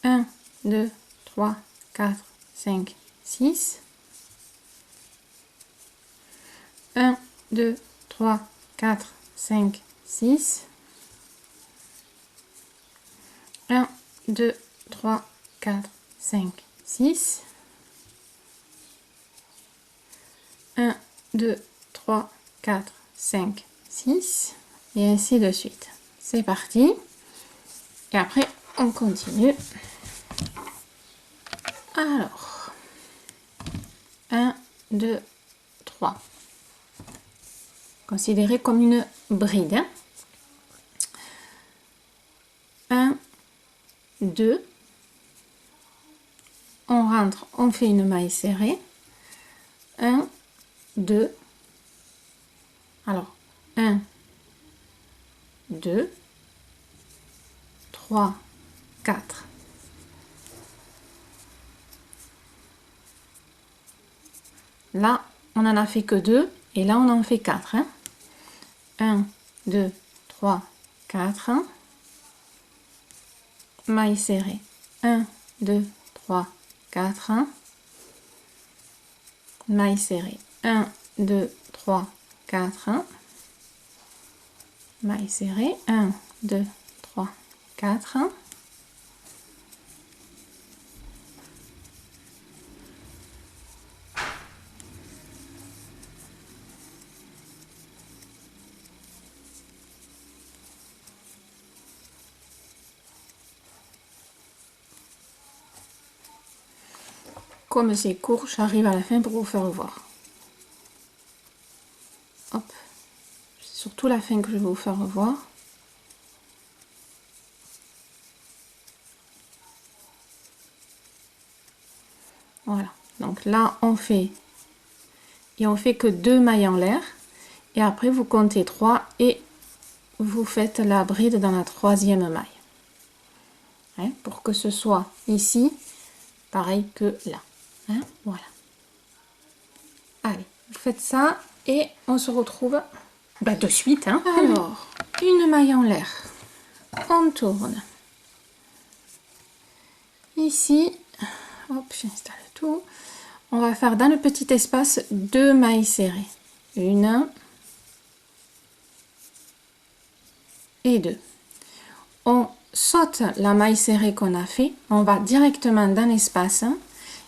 1, 2, 3, 4, 5, 6. 1, 2, 3, 4, 5, 6. 1, 2, 3, 4, 5, 6. 1, 2, 3, 4, 5, 6. Et ainsi de suite. C'est parti. Et après, on continue. Alors, 1, 2, 3. Considérez comme une bride. 1, 2. On rentre, on fait une maille serrée. 1, 2. Alors, 1, 2, 3, 4. Là, on en a fait que 2 et là, on en fait 4. 1, 2, 3, 4. Maille serrée. 1, 2, 3, 4. Maille serrée. 1, 2, 3, 4. Maille serrée. 1, 2, 3, 4. Comme c'est court, j'arrive à la fin pour vous faire voir. Hop. C'est surtout la fin que je vais vous faire voir. Voilà. Donc là, on fait que 2 mailles en l'air. Et après, vous comptez 3 et vous faites la bride dans la 3e maille. Hein, pour que ce soit ici, pareil que là. Hein, voilà. Allez, vous faites ça et on se retrouve de suite. Hein. Alors, une maille en l'air. On tourne. Ici, hop, j'installe tout. On va faire dans le petit espace 2 mailles serrées. 1 et 2. On saute la maille serrée qu'on a fait. On va directement dans l'espace.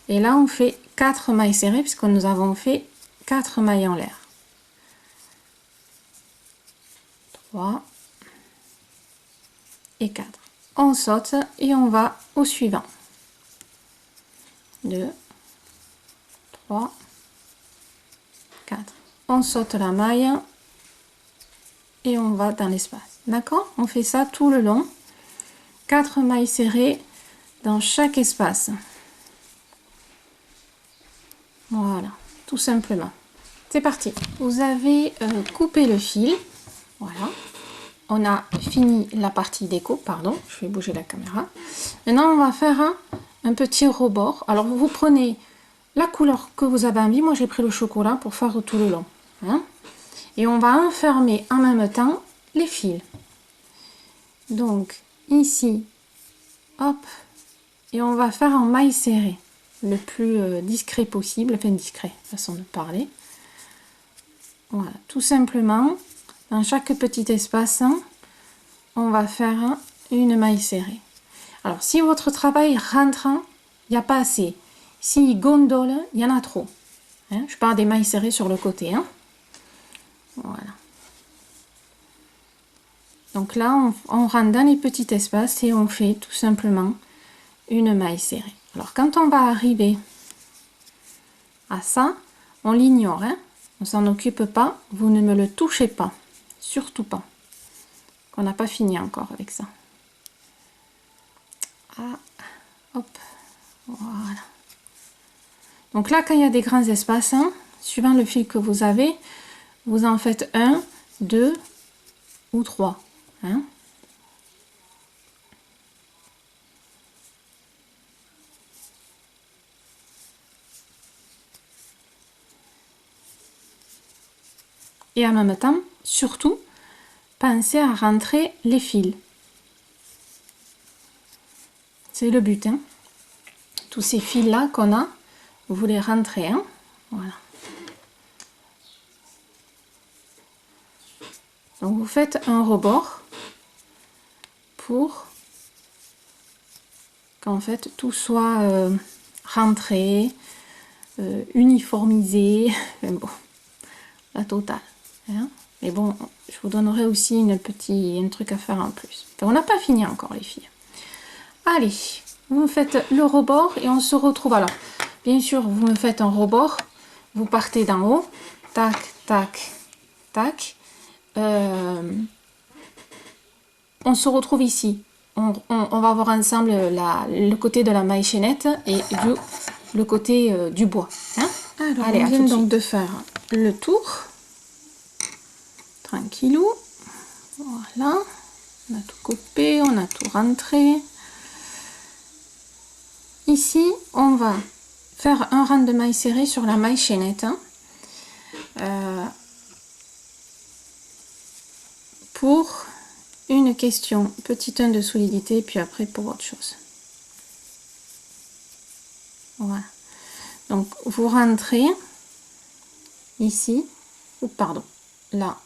Et là, on fait 4 mailles serrées puisque nous avons fait 4 mailles en l'air. 3 et 4. On saute et on va au suivant. 2, 3, 4. On saute la maille et on va dans l'espace. D'accord? On fait ça tout le long. 4 mailles serrées dans chaque espace. Voilà, tout simplement. C'est parti. Vous avez coupé le fil. Voilà. On a fini la partie déco. Pardon, je vais bouger la caméra. Maintenant, on va faire un petit rebord. Alors, vous prenez la couleur que vous avez envie. Moi, j'ai pris le chocolat pour faire tout le long. Hein. Et on va enfermer en même temps les fils. Donc, ici, hop, et on va faire en maille serrée. Le plus discret possible, enfin discret, façon de parler. Voilà, tout simplement, dans chaque petit espace, on va faire une maille serrée. Alors, si votre travail rentre, il n'y a pas assez. S'il gondole, il y en a trop. Hein, je parle des mailles serrées sur le côté. Hein. Voilà. Donc là, on rentre dans les petits espaces et on fait tout simplement une maille serrée. Alors, quand on va arriver à ça, on l'ignore, hein? On s'en occupe pas, vous ne me le touchez pas, surtout pas. On n'a pas fini encore avec ça. Ah, hop, voilà. Donc là, quand il y a des grands espaces, hein, suivant le fil que vous avez, vous en faites un, deux ou trois. Hein. Et en même temps, surtout, pensez à rentrer les fils. C'est le but. Hein. Tous ces fils-là qu'on a, vous les rentrez. Hein. Voilà. Donc vous faites un rebord pour qu'en fait tout soit rentré, uniformisé, enfin bon, la totale. Hein. Mais bon, je vous donnerai aussi un truc à faire en plus. Enfin, on n'a pas fini encore les filles. Allez, vous faites le rebord et on se retrouve. Alors, bien sûr, vous me faites un rebord. Vous partez d'en haut. Tac, tac, tac. On se retrouve ici. On va voir ensemble le côté de la maille chaînette et le côté du bois. Hein. Alors, allez, on vient donc de faire le tour. Tranquillou. Voilà. On a tout coupé, on a tout rentré. Ici, on va faire un rang de maille serrée sur la maille chaînette. Hein. Pour une question petit 1 de solidité, puis après pour autre chose. Voilà. Donc vous rentrez ici, ou pardon, là,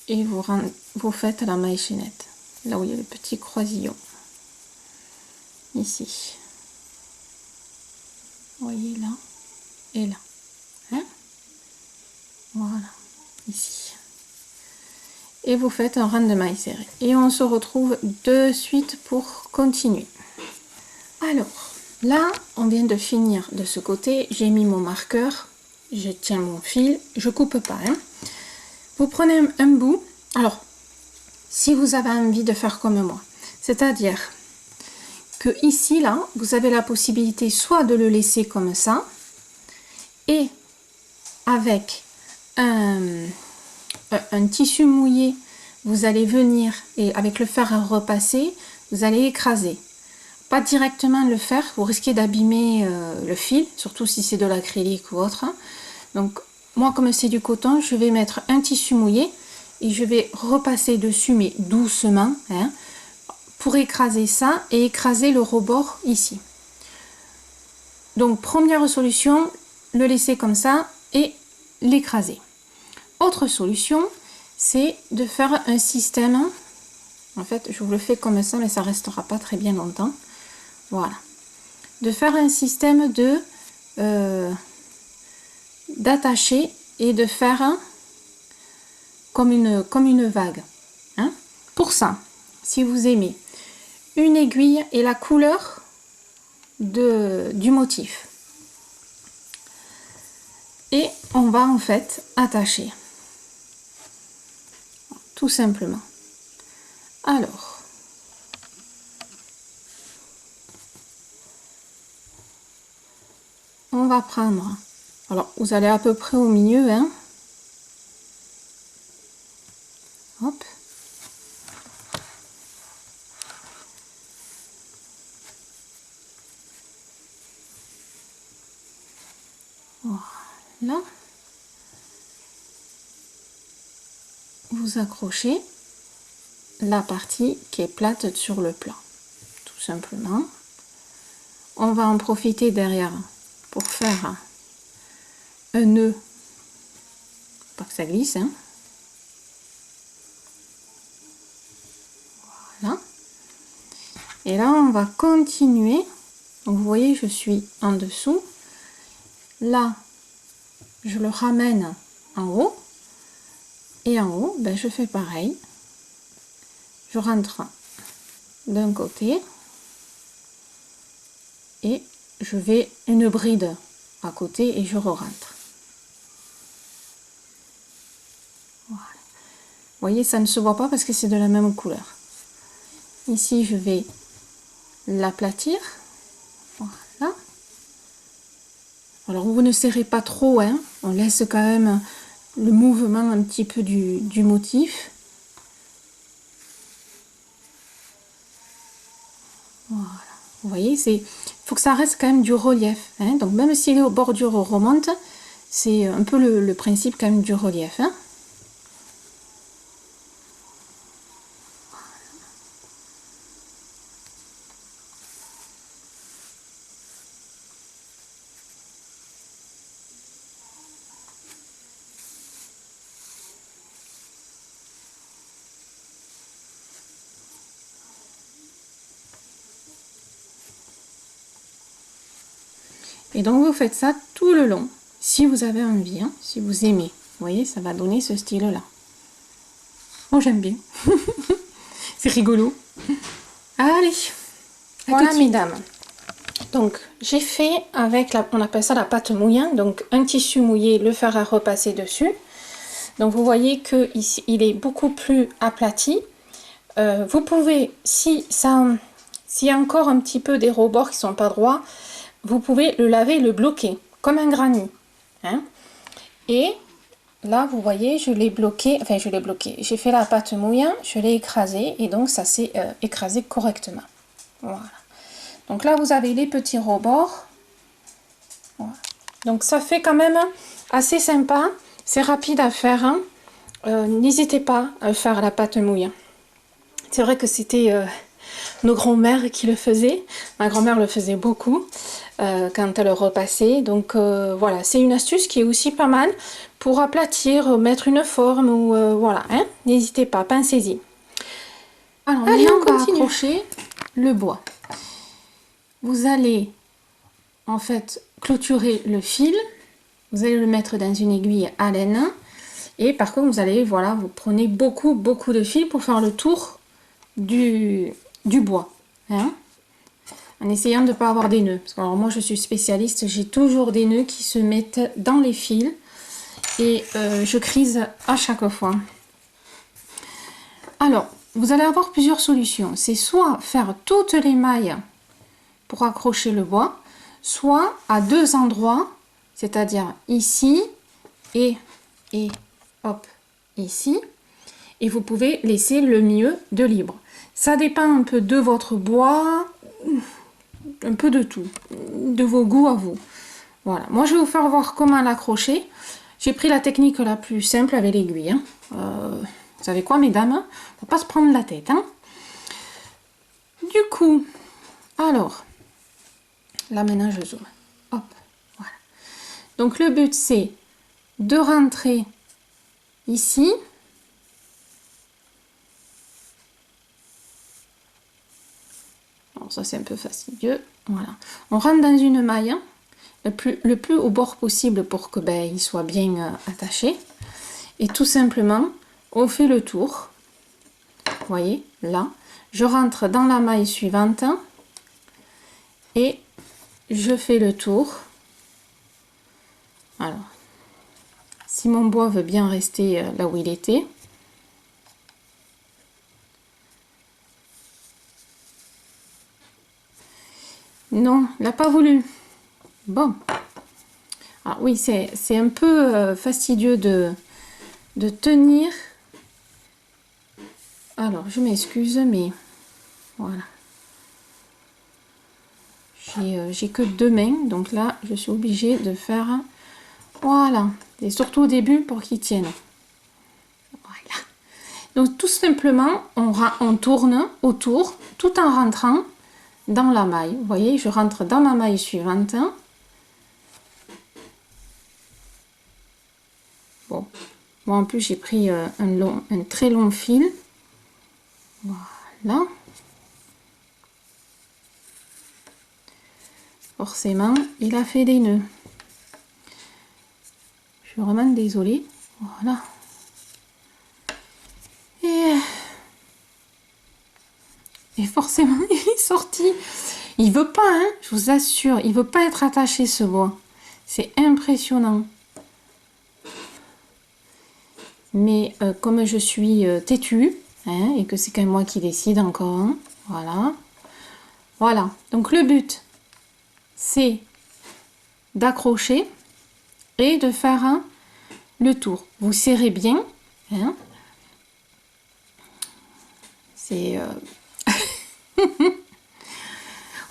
et vous faites la maille chaînette, là où il y a le petit croisillon, ici. Vous voyez là et là. Hein, voilà, ici. Et vous faites un rang de maille serrée. Et on se retrouve de suite pour continuer. Alors, là, on vient de finir de ce côté. J'ai mis mon marqueur. Je tiens mon fil. Je coupe pas. Hein. Vous prenez un bout. Alors, si vous avez envie de faire comme moi, c'est-à-dire que ici, là, vous avez la possibilité soit de le laisser comme ça, et avec un tissu mouillé, vous allez venir et avec le fer à repasser, vous allez écraser. Pas directement le fer, vous risquez d'abîmer le fil, surtout si c'est de l'acrylique ou autre. Donc moi, comme c'est du coton, je vais mettre un tissu mouillé et je vais repasser dessus, mais doucement, hein, pour écraser ça et écraser le rebord ici. Donc première solution, le laisser comme ça et l'écraser. Autre solution, c'est de faire un système. En fait, je vous le fais comme ça, mais ça restera pas très bien longtemps. Voilà. De faire un système d'attacher et de faire comme une vague. Hein. Pour ça, si vous aimez, une aiguille et la couleur du motif. Et on va en fait attacher. Tout simplement. Alors, on va prendre, alors vous allez à peu près au milieu, hein. Hop. Voilà. Vous accrochez la partie qui est plate sur le plan, tout simplement. On va en profiter derrière pour faire un nœud, pas que ça glisse, hein. Voilà. Et là, on va continuer. Donc, vous voyez, je suis en dessous. Là, je le ramène en haut. Et en haut, ben, je fais pareil. Je rentre d'un côté. et je vais une bride à côté et je re-rentre. Voilà. Vous voyez, ça ne se voit pas parce que c'est de la même couleur. Ici, je vais l'aplatir. Voilà. Alors, vous ne serrez pas trop, hein. On laisse quand même le mouvement un petit peu du motif. Voilà. Vous voyez, il faut que ça reste quand même du relief, hein. Donc, même si les bordures remontent, c'est un peu le principe quand même du relief, hein. Et donc vous faites ça tout le long, si vous avez envie, hein, si vous aimez. Vous voyez, ça va donner ce style-là. Moi j'aime bien. C'est rigolo. Allez, voilà mesdames. Donc j'ai fait avec, on appelle ça la pâte mouillant, donc un tissu mouillé, le fer à repasser dessus. Donc vous voyez que ici, il est beaucoup plus aplati. Vous pouvez, s'il y a encore un petit peu des rebords qui sont pas droits, vous pouvez le laver et le bloquer, comme un granit. Hein. Et là, vous voyez, je l'ai bloqué, enfin je l'ai bloqué. J'ai fait la pâte mouillant, je l'ai écrasé et donc ça s'est écrasé correctement. Voilà. Donc là, vous avez les petits rebords. Voilà. Donc ça fait quand même assez sympa. C'est rapide à faire. Hein. N'hésitez pas à faire la pâte mouillant. C'est vrai que c'était nos grands-mères qui le faisaient. Ma grand-mère le faisait beaucoup quand elle repassait. Donc voilà, c'est une astuce qui est aussi pas mal pour aplatir, mettre une forme ou voilà. Hein. N'hésitez pas, pensez-y. Alors, allez, on va accrocher le bois. Vous allez en fait clôturer le fil. Vous allez le mettre dans une aiguille à laine. Et par contre, vous allez, voilà, vous prenez beaucoup de fil pour faire le tour du bois. Hein, en essayant de ne pas avoir des nœuds. Parce que alors, moi, je suis spécialiste, j'ai toujours des nœuds qui se mettent dans les fils. Et je crise à chaque fois. Alors, vous allez avoir plusieurs solutions. C'est soit faire toutes les mailles pour accrocher le bois, soit à deux endroits, c'est-à-dire ici et hop, ici. Et vous pouvez laisser le milieu de libre. Ça dépend un peu de votre bois, un peu de tout, de vos goûts à vous. Voilà, moi je vais vous faire voir comment l'accrocher. J'ai pris la technique la plus simple avec l'aiguille. Hein. Vous savez quoi mesdames, on ne va pas se prendre la tête. Hein. Du coup, alors, là maintenant je zoome. Hop, voilà. Donc le but c'est de rentrer ici. Alors ça c'est un peu fastidieux. Voilà. On rentre dans une maille. Hein, le plus au bord possible pour que il soit bien attaché. Et tout simplement, on fait le tour. Vous voyez, là. Je rentre dans la maille suivante. Et je fais le tour. Alors, si mon bois veut bien rester là où il était. Non, il n'a pas voulu. Bon. Alors oui, c'est un peu fastidieux de tenir. Alors, je m'excuse, mais voilà. J'ai que deux mains, donc là, je suis obligée de faire... Voilà. Et surtout au début, pour qu'il tienne. Voilà. Donc, tout simplement, on tourne autour, tout en rentrant dans la maille. Vous voyez, je rentre dans ma maille suivante. Bon. Moi, en plus, j'ai pris un très long fil. Voilà. Forcément, il a fait des nœuds. Je suis vraiment désolée. Voilà. Et forcément, il est sorti. Il veut pas, hein, je vous assure, il veut pas être attaché ce bois. C'est impressionnant. Mais comme je suis têtue, hein, et que c'est quand même moi qui décide encore, hein, voilà. Voilà, donc le but, c'est d'accrocher et de faire le tour. Vous serrez bien, hein. C'est...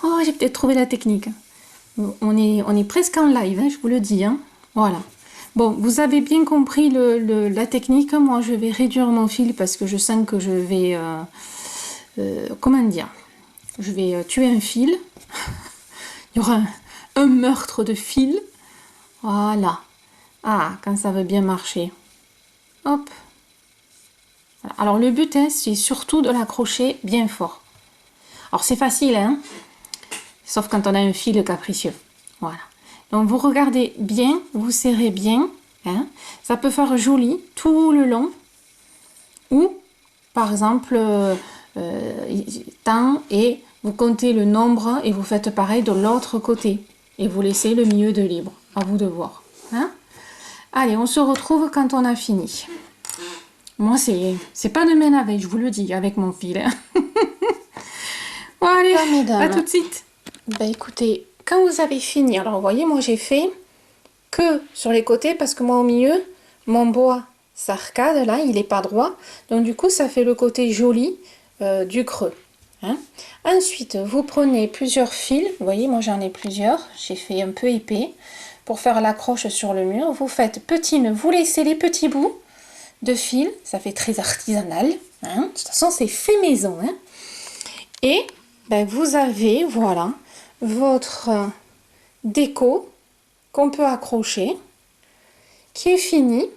Oh, j'ai peut-être trouvé la technique. On est presque en live, hein, je vous le dis, hein. Voilà. Bon, vous avez bien compris la technique. Moi, je vais réduire mon fil parce que je sens que je vais... comment dire? Je vais tuer un fil. Il y aura un meurtre de fil. Voilà. Ah, quand ça veut bien marcher. Hop. Voilà. Alors, le but, hein, c'est surtout de l'accrocher bien fort. Alors, c'est facile, hein? Sauf quand on a un fil capricieux. Voilà. Donc, vous regardez bien, vous serrez bien. Hein. Ça peut faire joli tout le long. Ou, par exemple, tant et vous comptez le nombre et vous faites pareil de l'autre côté. Et vous laissez le milieu de libre. À vous de voir. Hein. Allez, on se retrouve quand on a fini. Moi, c'est pas demain la veille, je vous le dis, avec mon fil. Hein. Bon, allez, à tout de suite. Ben, écoutez, quand vous avez fini, alors vous voyez, moi j'ai fait que sur les côtés parce que moi au milieu, mon bois s'arcade, là, il n'est pas droit. Donc du coup, ça fait le côté joli du creux. Hein. Ensuite, vous prenez plusieurs fils. Vous voyez, moi j'en ai plusieurs. J'ai fait un peu épais pour faire l'accroche sur le mur. Vous faites petit nœud, vous laissez les petits bouts de fil. Ça fait très artisanal. Hein. De toute façon, c'est fait maison. Hein. Et ben, vous avez, voilà, votre déco qu'on peut accrocher, qui est fini.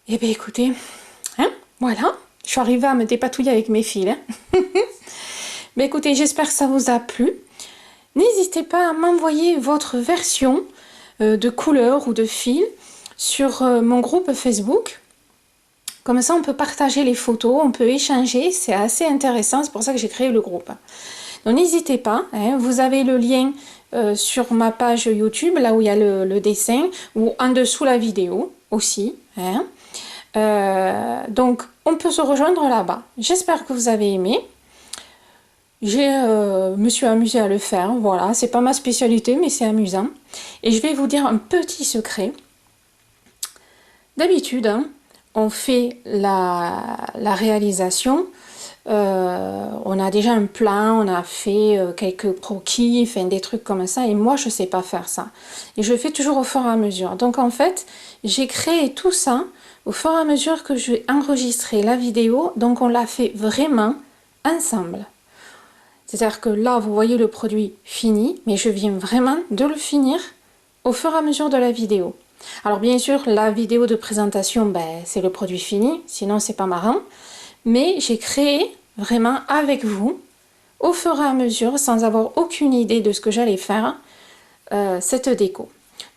Et bien écoutez, hein, voilà, je suis arrivée à me dépatouiller avec mes fils. Hein. Mais écoutez, j'espère que ça vous a plu. N'hésitez pas à m'envoyer votre version de couleur ou de fil sur mon groupe Facebook. Comme ça, on peut partager les photos, on peut échanger, c'est assez intéressant, c'est pour ça que j'ai créé le groupe. Donc n'hésitez pas, hein, vous avez le lien sur ma page YouTube, là où il y a le dessin, ou en dessous la vidéo aussi. Hein. Donc on peut se rejoindre là-bas. J'espère que vous avez aimé. Je me suis amusée à le faire, voilà, c'est pas ma spécialité, mais c'est amusant. Et je vais vous dire un petit secret. D'habitude, hein, on fait la réalisation. On a déjà un plan, on a fait quelques croquis, enfin des trucs comme ça, et moi je sais pas faire ça. Et je fais toujours au fur et à mesure. Donc en fait, j'ai créé tout ça au fur et à mesure que je vais enregistrer la vidéo, donc on l'a fait vraiment ensemble. C'est-à-dire que là, vous voyez le produit fini, mais je viens vraiment de le finir au fur et à mesure de la vidéo. Alors bien sûr, la vidéo de présentation, ben, c'est le produit fini, sinon c'est pas marrant. Mais j'ai créé vraiment avec vous, au fur et à mesure, sans avoir aucune idée de ce que j'allais faire, cette déco.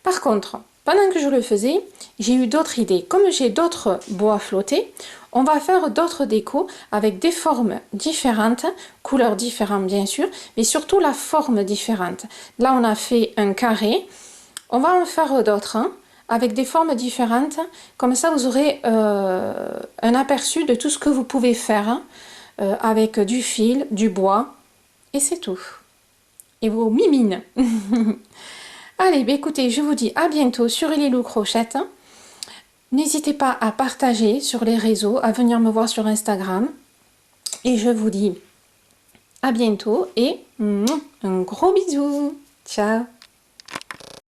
Par contre, pendant que je le faisais, j'ai eu d'autres idées. Comme j'ai d'autres bois flottés, on va faire d'autres décos avec des formes différentes, couleurs différentes bien sûr, mais surtout la forme différente. Là, on a fait un carré. On va en faire d'autres, hein, avec des formes différentes. Comme ça, vous aurez un aperçu de tout ce que vous pouvez faire hein, avec du fil, du bois, et c'est tout. Et vos mimines. Allez, bah écoutez, je vous dis à bientôt sur Lilou Crochette. N'hésitez pas à partager sur les réseaux, à venir me voir sur Instagram. Et je vous dis à bientôt et un gros bisou. Ciao.